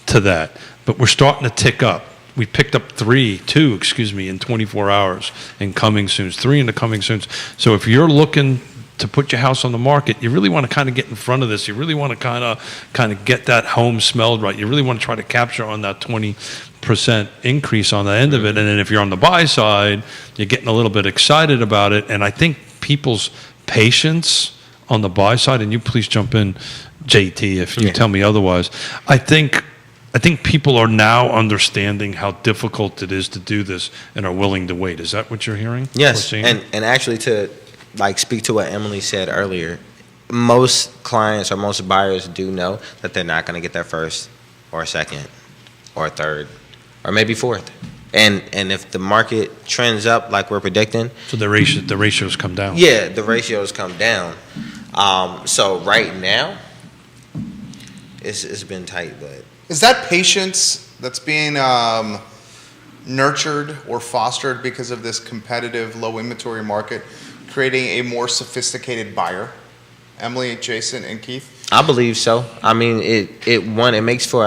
to that, but we're starting to tick up. We picked up 2 in 24 hours in coming soons, 3 in the coming soons. So if you're looking to put your house on the market, you really want to kind of get in front of this. You really want to kind of get that home smelled right. You really want to try to capture on that 20% increase on the end of it. And then if you're on the buy side, you're getting a little bit excited about it. And I think people's patience on the buy side, and you please jump in, JT, if you tell me otherwise. I think people are now understanding how difficult it is to do this and are willing to wait. Is that what you're hearing? Yes, and actually to speak to what Emily said earlier, most clients or most buyers do know that they're not going to get their first or second or third or maybe fourth. And if the market trends up like we're predicting, so the ratios come down. Yeah, the ratios come down. So right now, it's been tight, but. Is that patience that's being nurtured or fostered because of this competitive low inventory market, creating a more sophisticated buyer? Emily, Jason, and Keith? I believe so. I mean, it makes for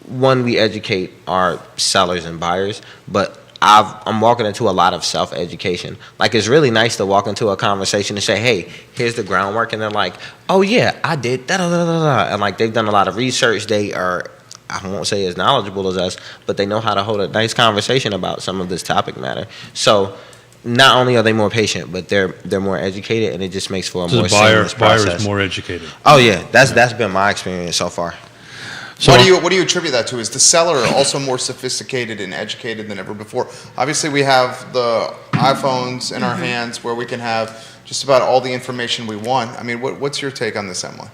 one, we educate our sellers and buyers, but I'm walking into a lot of self-education. Like, it's really nice to walk into a conversation and say, hey, here's the groundwork. And they're like, oh, yeah, I did. Da-da-da-da-da. And, like, they've done a lot of research. They are, I won't say as knowledgeable as us, but they know how to hold a nice conversation about some of this topic matter. So not only are they more patient, but they're more educated, and it just makes for a more seamless process. Buyer is more educated. Oh, yeah. That's been my experience so far. So what do you attribute that to? Is the seller also more sophisticated and educated than ever before? Obviously, we have the iPhones in our hands where we can have just about all the information we want. I mean, what's your take on this, Emily?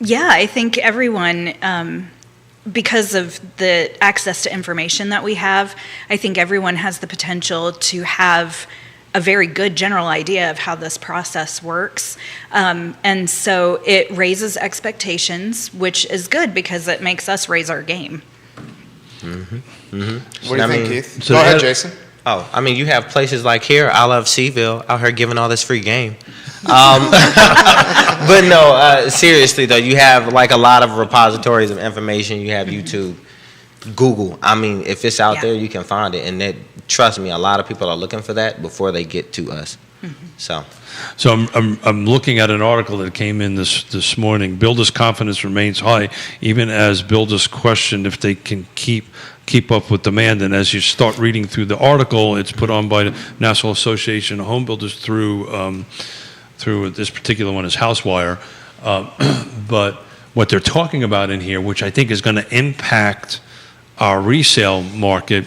Yeah, I think everyone, because of the access to information that we have, I think everyone has the potential to have a very good general idea of how this process works. And so it raises expectations, which is good because it makes us raise our game. What do you think, Keith? So Go ahead, Jason. Oh, I mean, you have places like here, I love Seaville, out here giving all this free game. But no, seriously though, you have like a lot of repositories of information. You have YouTube, Google. I mean, if it's out there, you can find it. And trust me, a lot of people are looking for that before they get to us. So I'm looking at an article that came in this morning. Builders' confidence remains high, even as builders question if they can keep up with demand. And as you start reading through the article, it's put on by the National Association of Home Builders through this particular one is Housewire. But what they're talking about in here, which I think is going to impact our resale market,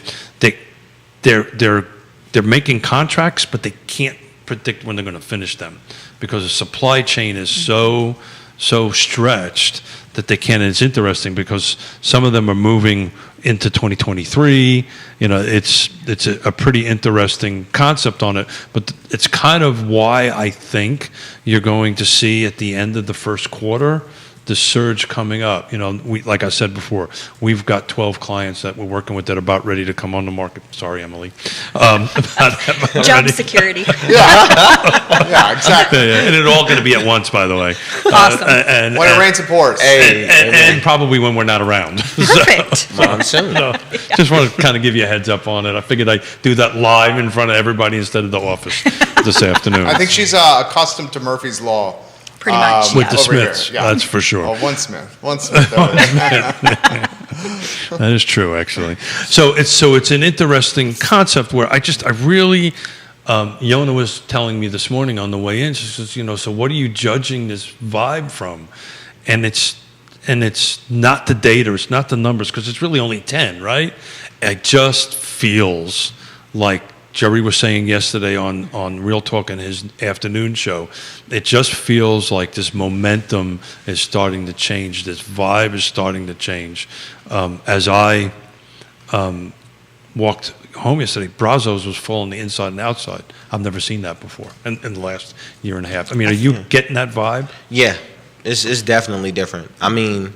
they're making contracts, but they can't predict when they're going to finish them because the supply chain is so stretched that they can. And it's interesting because some of them are moving into 2023. You know, it's a pretty interesting concept on it, but it's kind of why I think you're going to see at the end of the first quarter the surge coming up. You know, like I said before, we've got 12 clients that we're working with that are about ready to come on the market. Sorry, Emily. About Job ready. security. Yeah, exactly. Yeah, and it's all going to be at once, by the way. Awesome. When it rains, it pours. And probably when we're not around. Perfect. Monsoon. So, just want to kind of give you a heads up on it. I figured I'd do that live in front of everybody instead of the office this afternoon. I think she's accustomed to Murphy's Law. Pretty much. With the over here, Smiths, yeah. that's for sure. Oh, one Smith. That is. That is true, actually. So it's an interesting concept where I really, Yona was telling me this morning on the way in, she says, you know, so what are you judging this vibe from? And it's not the data, it's not the numbers, because it's really only 10, right? It just feels like Jerry was saying yesterday on Real Talk in his afternoon show, it just feels like this momentum is starting to change. This vibe is starting to change. As I walked home yesterday, Brazos was full on the inside and outside. I've never seen that before in the last year and a half. I mean, are you getting that vibe? Yeah, it's definitely different. I mean,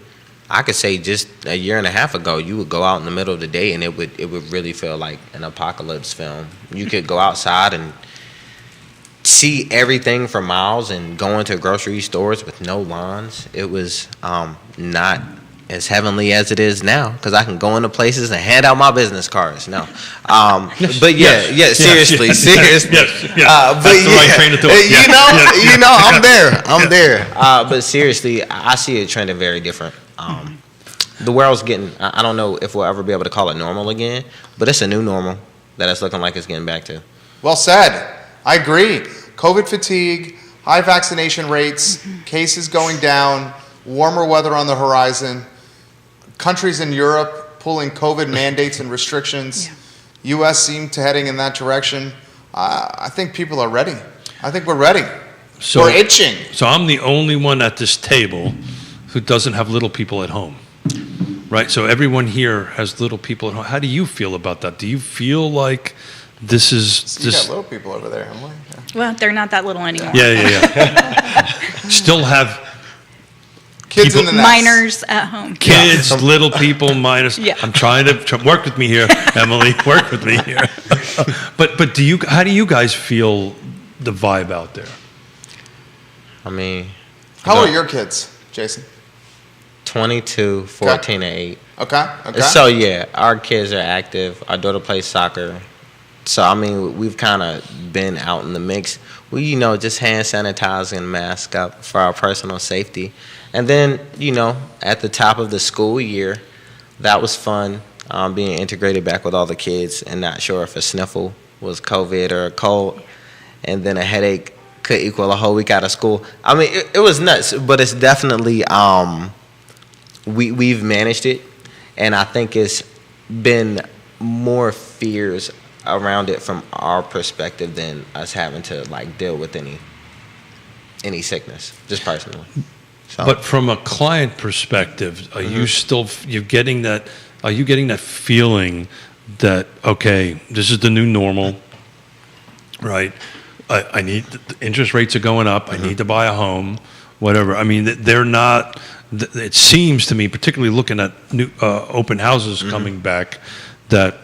I could say just a year and a half ago, you would go out in the middle of the day and it would really feel like an apocalypse film. You could go outside and see everything for miles and go into grocery stores with no lawns. It was not as heavenly as it is now, because I can go into places and hand out my business cards. No, but seriously. Yes. But That's the right train of thought. You know, I'm there. But seriously, I see it trending very different. The world's getting, I don't know if we'll ever be able to call it normal again, but it's a new normal that it's looking like it's getting back to. Well said. I agree. COVID fatigue, high vaccination rates, cases going down, warmer weather on the horizon, countries in Europe pulling COVID mandates and restrictions. U.S. seem to heading in that direction. I think people are ready. I think we're ready. We're itching. So I'm the only one at this table who doesn't have little people at home, right? So everyone here has little people at home. How do you feel about that? Do you feel like this is You got little people over there, Emily. Yeah. Well, they're not that little anymore. Yeah. Still have Kids people- in the nest. Minors at home. kids, little people, minus. Yeah. I'm trying to work with me here, Emily. Work with me here. But how do you guys feel the vibe out there? I mean, How old are your kids, Jason? 22, 14, and 8. Okay. So yeah, our kids are active. Our daughter plays soccer. So I mean, we've kind of been out in the mix. We, you know, just hand sanitizing and mask up for our personal safety. And then, you know, at the top of the school year, that was fun, being integrated back with all the kids and not sure if a sniffle was COVID or a cold. And then a headache could equal a whole week out of school. I mean, it was nuts, but it's definitely, we've managed it. And I think it's been more fears around it from our perspective than us having to like deal with any sickness, just personally. So. But from a client perspective, are you still you're getting that? Are you getting that feeling that okay, this is the new normal, right? I need the interest rates are going up. I need to buy a home, whatever. I mean, they're not. It seems to me, particularly looking at new open houses coming back, that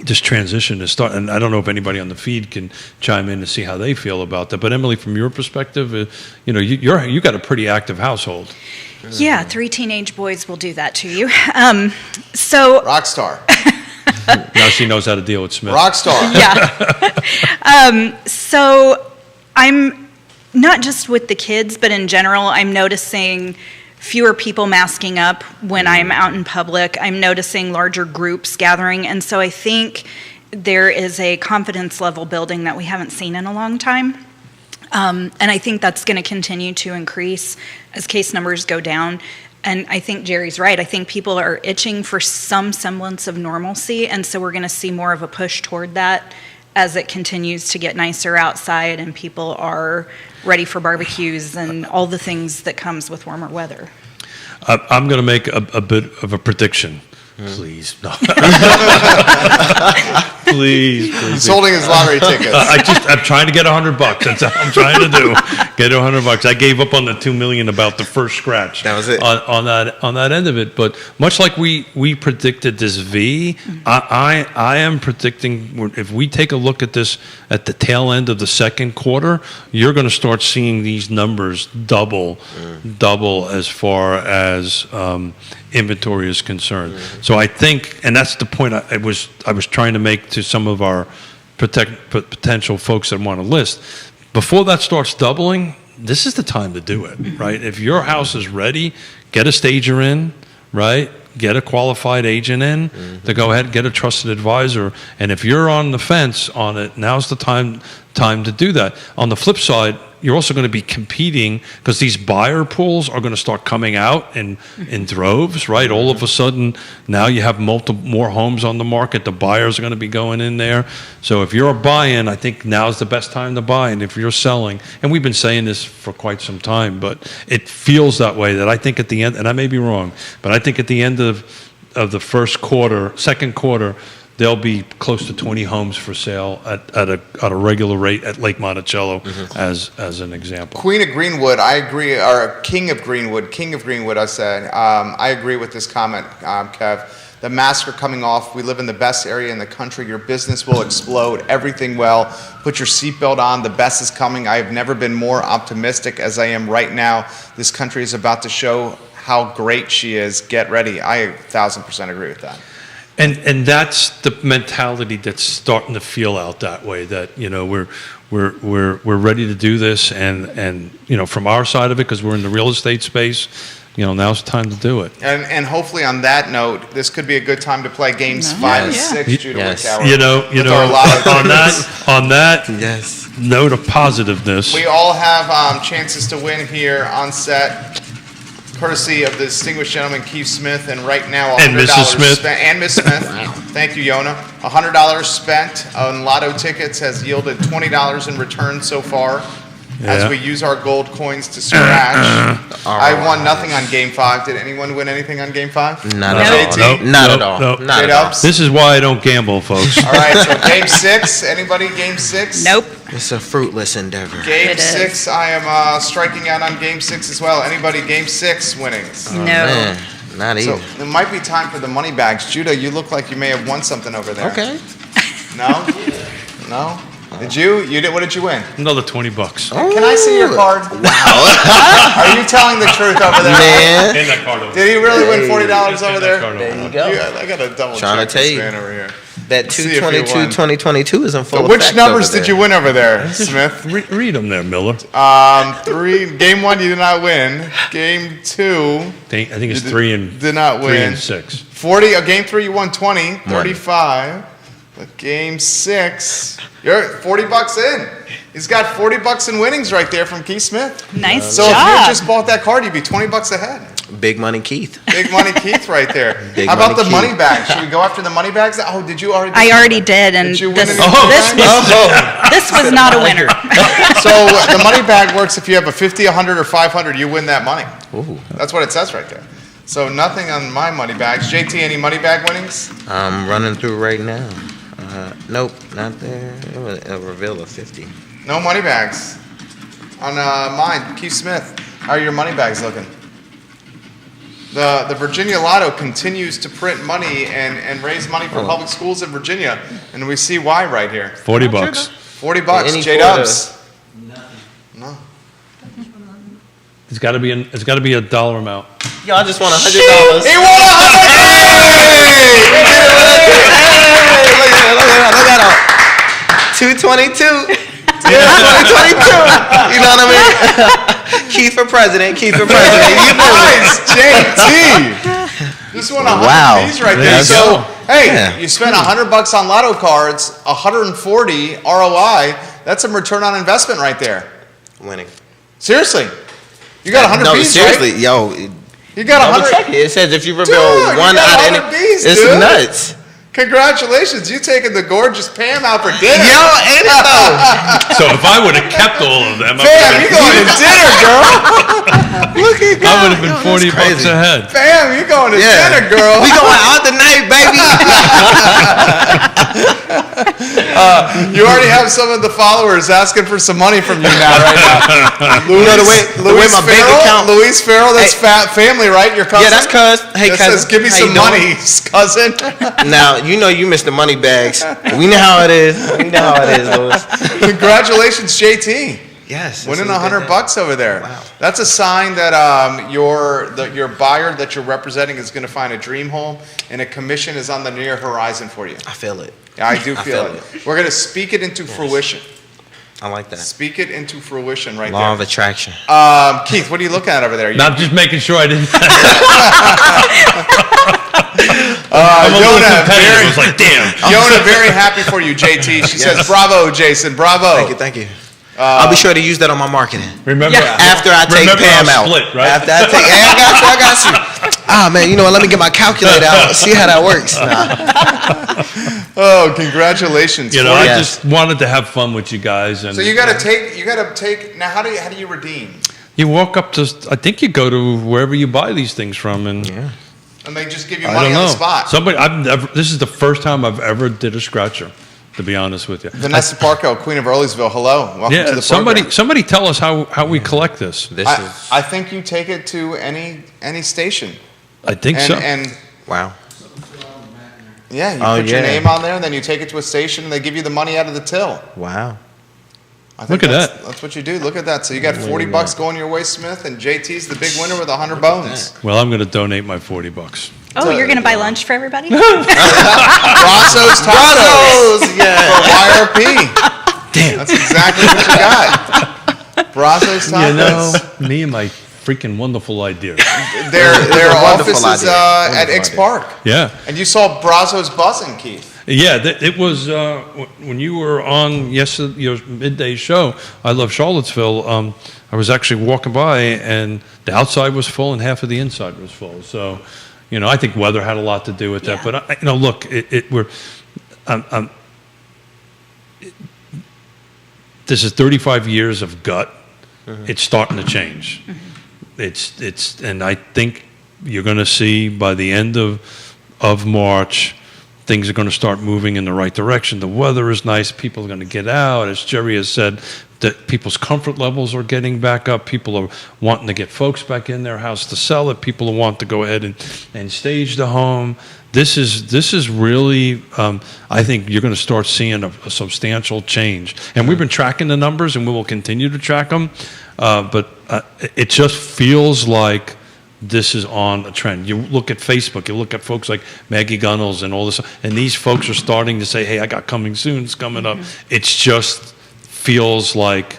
this transition is starting. And I don't know if anybody on the feed can chime in to see how they feel about that. But Emily, from your perspective, you know, you got a pretty active household. Yeah, 3 teenage boys will do that to you. So Rock star. Now she knows how to deal with Smith. Rock star. yeah. So I'm not just with the kids, but in general, I'm noticing fewer people masking up when I'm out in public. I'm noticing larger groups gathering. And so I think there is a confidence level building that we haven't seen in a long time. And I think that's going to continue to increase as case numbers go down. And I think Jerry's right. I think people are itching for some semblance of normalcy. And so we're going to see more of a push toward that as it continues to get nicer outside and people are ready for barbecues and all the things that comes with warmer weather. I'm going to make a bit of a prediction. Please, no. Please. He's holding his lottery tickets. I'm trying to get $100. That's all I'm trying to do. Get $100. I gave up on the $2 million about the first scratch. That was it. On that end of it. But much like we predicted this V, I am predicting if we take a look at this at the tail end of the second quarter, you're going to start seeing these numbers double as far as inventory is concerned. So I think, and that's the point I was trying to make to some of our potential folks that want to list. Before that starts doubling, this is the time to do it, right? If your house is ready, get a stager in, right? Get a qualified agent in to go ahead and get a trusted advisor. And if you're on the fence on it, now's the time to do that. On the flip side, you're also going to be competing because these buyer pools are going to start coming out in droves, right? All of a sudden, now you have more homes on the market. The buyers are going to be going in there. So if you're buying, I think now's the best time to buy. And if you're selling, and we've been saying this for quite some time, but it feels that way that I think at the end, and I may be wrong, but I think at the end of the second quarter, there'll be close to 20 homes for sale at a regular rate at Lake Monticello, as an example. Queen of Greenwood, I agree, or King of Greenwood, I said. I agree with this comment, Kev. The masks are coming off. We live in the best area in the country. Your business will explode. Everything well. Put your seatbelt on. The best is coming. I have never been more optimistic as I am right now. This country is about to show how great she is. Get ready. I 1,000% agree with that. And that's the mentality that's starting to feel out that way. That we're ready to do this, and from our side of it, because we're in the real estate space, now's the time to do it. And hopefully on that note, this could be a good time to play games 5 and 6. Judah Yes. Wickower. On that Yes. note of positiveness. We all have chances to win here on set, courtesy of the distinguished gentleman Keith Smith, and right now $100 And Mrs. Smith. spent, and Miss Smith. Thank you, Yona. $100 spent on lotto tickets has yielded $20 in return so far. As Yeah. we use our gold coins to scratch. I won nothing on Game 5. Did anyone win anything on Game 5? Not No. at all. Nope. Not Nope. at all. Nope. Not Straight at all. ups? This is why I don't gamble, folks. All right, so Game 6. Anybody Game 6? Nope. It's a fruitless endeavor. Game It is. 6. I am striking out on Game 6 as well. Anybody Game 6 winnings? No. Man, not So even. it might be time for the money bags. Judah, you look like you may have won something over there. Okay. No? No? Did you? What did you win? Another $20. Can I see your card? Wow. Are you telling the truth over there? Man. In that card over Did he really win $40 over there? There you go. I got to double Trying check to tell this you. man over here. That See if you 222, won. 2022 is in full So which effect numbers over did you there. win over there, Smith? Read them there, Miller. 3. Game 1, you did not win. Game 2, I think it's You 3 and did not 3 win. and 6. 40. Game 3, you won 20, 35. But Game 6, you're $40 in. He's got $40 in winnings right there from Keith Smith. Nice So if job. you just bought that card, you'd be $20 ahead. Big money Keith. Big money Keith right there. Big How about money the Keith. money bags? Should we go after the money bags? Oh, did you already? I already did, and Did you win this, any money this, bags? was, this was not a winner. So the money bag works if you have a 50, 100, or 500, you win that money. Ooh. That's what it says right there. So nothing on my money bags. JT, any money bag winnings? I'm running through right now. Nope, not there. It was a reveal of 50. No money bags. On mine, Keith Smith. How are your money bags looking? The Virginia Lotto continues to print money and raise money for public schools in Virginia, and we see why right here. $40. $40. Any J quarter. Dubs. No. It's got to be a dollar amount. Yo, I just won $100. He won Look at that. 222. Yeah, 2022. You know what I mean? Keith for president. Keith for president. You know it. Nice, JT. Just won 100 Wow. B's right There there. you So, go. hey, Yeah. you spent $100 on lotto cards, 140 ROI. That's a return on investment right there. Winning. Seriously, you got 100 No, B's, seriously, right? yo. You got Double 100. check it. It says if you reveal Dude, you one got out of 100 any. B's, It's dude. nuts. Congratulations, you taking the gorgeous Pam out for dinner. Yo, ain't it though? So if I would have kept all of them, Pam, you going to dinner, girl. Look at God. I would have been Yo, that's $40 crazy. ahead. Pam, you going to dinner, girl. We going out tonight, baby. You already have some of the followers asking for some money from you now, right now. know, the way my bank account- Luis Farrell, that's family, right? Your cousin? Yeah, that's cuz. Hey, That cousin. says, give me How you some doing? money, cousin. Now, you missed the money bags. We know how it is. We know how it is, Louis. Congratulations, JT. Yes. Winning this is a good $100 over there. Wow. That's a sign that your buyer that you're representing is going to find a dream home, and a commission is on the near horizon for you. I feel it. Yeah, I do I feel feel it. We're going to speak it into fruition. I like that. Speak it into fruition right Law of there. attraction. Keith, what are you looking at over there? Now, I'm just making sure I didn't. I'm a little Yona, competitive. I was like, damn. Yona, very happy for you, JT. She says, Yes. bravo, Jason, bravo. Thank you. I'll be sure to use that on my marketing. Remember, After I take remember Pam our out. split, right? After I take, hey, I got you. Ah, man, you know what? Let me get my calculator out. See how that works. Nah. Oh, congratulations. You know, for I you. Yes. just wanted to have fun with you guys. And So you got to take, now how do you redeem? you walk up to, I think you go to wherever you buy these things from, and Yeah. And they just give you I money don't on know. the spot. Somebody, this is the first time I've ever did a scratcher, to be honest with you. Vanessa Parko, Queen of Earlysville, hello. Welcome to Yeah, the somebody program. tell us how we collect this. This I, is, I think you take it to any station. I think And, so. and wow. yeah, you Oh, put your yeah. name on there, and then you take it to a station, and they give you the money out of the till. Wow. I think Look at that's, that. That's what you do. Look at that. So you got Look at $40 that. going your way, Smith, and JT's the big winner with 100 bones. Well, I'm going to donate my $40. Oh, you're going to buy lunch for everybody? Brazos Tacos Brazos, yeah. for YRP. Damn. That's exactly what you got. Brazos Tacos. You know, me and my freaking wonderful ideas. Their a wonderful office is idea. at Wonderful X idea. Park. Yeah. And you saw Brazos buzzing, Keith. Yeah, it was when you were on yesterday, your midday show. I love Charlottesville. I was actually walking by, and the outside was full, and half of the inside was full. So, you know, I think weather had a lot to do with that. Yeah. But look, this is 35 years of gut. It's starting to change. It's and I think you're going to see by the end of March, things are going to start moving in the right direction. The weather is nice. People are going to get out. As Jerry has said, that people's comfort levels are getting back up. People are wanting to get folks back in their house to sell it. People want to go ahead and stage the home. This is really, I think you're going to start seeing a substantial change. And we've been tracking the numbers, and we will continue to track them. But it just feels like this is on a trend. You look at Facebook, you look at folks like Maggie Gunnels and all this, and these folks are starting to say, hey, I got coming soon, it's coming up. It's just feels like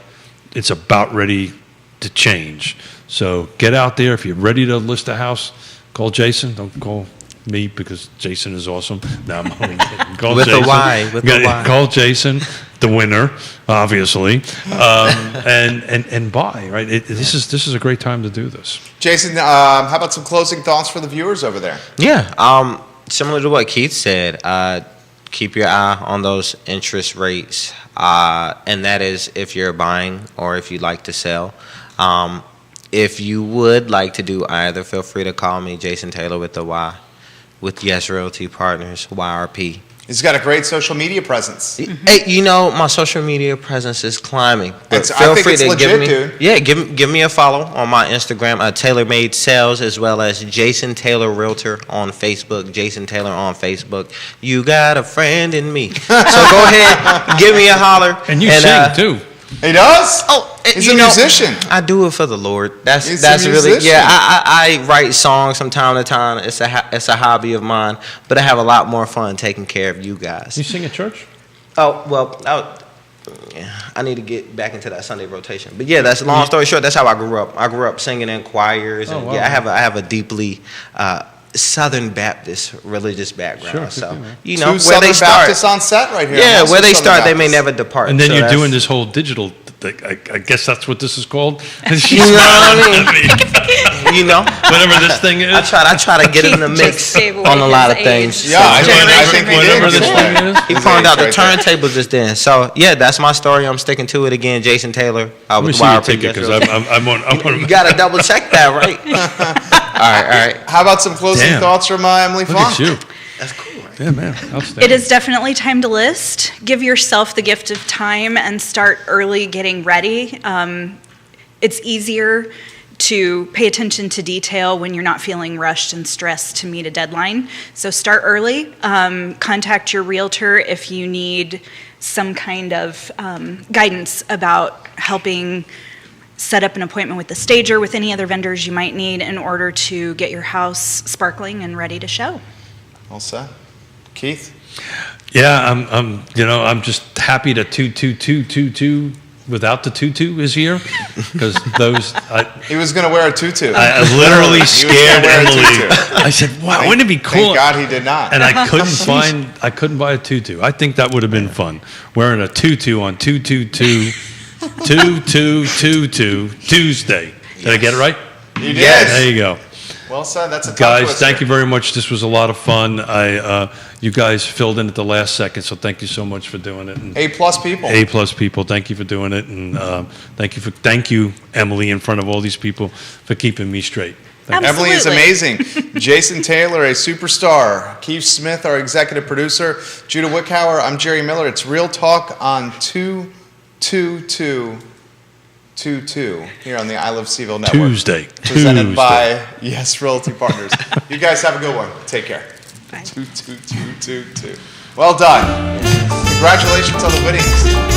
it's about ready to change. So get out there. If you're ready to list a house, call Jason. Don't call me because Jason is awesome. No, I'm only kidding. Call With a Jason. Y, with a Y. Call Jason, the winner, obviously, and buy. Right. This is a great time to do this. Jason, how about some closing thoughts for the viewers over there? Yeah. Similar to what Keith said, keep your eye on those interest rates, and that is if you're buying or if you'd like to sell. If you would like to do either, feel free to call me, Jason Taylor with the Y, with Yes Realty Partners, YRP. He's got a great social media presence. Hey, you know, my social media presence is climbing. But I think it's legit, dude. Yeah, give me a follow on my Instagram, TaylorMade Sales, as well as Jason Taylor Realtor on Facebook, Jason Taylor on Facebook. You got a friend in me. So go ahead, give me a holler. And you sing too. He does? Oh, He's a musician. I do it for the Lord. That's He's a really, musician. yeah. I write songs from time to time. It's a hobby of mine, but I have a lot more fun taking care of you guys. You sing at church? Oh well, I need to get back into that Sunday rotation. But yeah, that's long story short. That's how I grew up. I grew up singing in choirs, and wow. yeah, I have a deeply Southern Baptist religious background. Sure, So good, man. you know Two where Southern they start. Baptists on set right here. Yeah, I'm also where they Southern start, they may Baptist. never depart. And then So you're that's- doing this whole digital thing. I guess that's what this is called. You know what I mean? You know, Whatever this thing is. I try to get him to Keith mix just gave away on a lot of his things. age. Yeah, I think he did. Whatever this give thing away is. He his found age out the right there. turntables just then. So yeah, that's my story. I'm sticking to it again. Jason Taylor. Let me with see your Wild ticket, because Industrial. I want You gotta double check that, right? all right. How about some closing Damn. thoughts from Emily Look Funk? at you. That's cool. Right? Yeah, man, outstanding. It is definitely time to list. Give yourself the gift of time and start early getting ready. It's easier to pay attention to detail when you're not feeling rushed and stressed to meet a deadline. So start early. Contact your realtor if you need some kind of guidance about helping set up an appointment with the stager, with any other vendors you might need in order to get your house sparkling and ready to show. All set. Keith? Yeah, I'm just happy that 22222 without the tutu is here, because He was going to wear a tutu. I literally He was gonna scared wear a Emily. tutu. I said, "Wow, wouldn't it be cool?" Thank God he did not. And I couldn't buy a tutu. I think that would have been fun, wearing a tutu on 222 2222 Tuesday. Did I get it right? You did. Yes. There you go. Well said. That's a tongue Guys, twister. thank you very much. This was a lot of fun. You guys filled in at the last second, so thank you so much for doing it. And A+ people. A+ people, thank you for doing it, and thank you, Emily, in front of all these people, for keeping me straight. Thank you. Emily is Absolutely. amazing. Jason Taylor, a superstar. Keith Smith, our executive producer. Judah Wickhauer, I'm Jerry Miller. It's Real Talk on 22222 here on the I Love Seville Network. Tuesday. Presented by Yes Realty Partners. You guys have a good one. Take care. Bye. 22222. Well done. Congratulations on the winnings.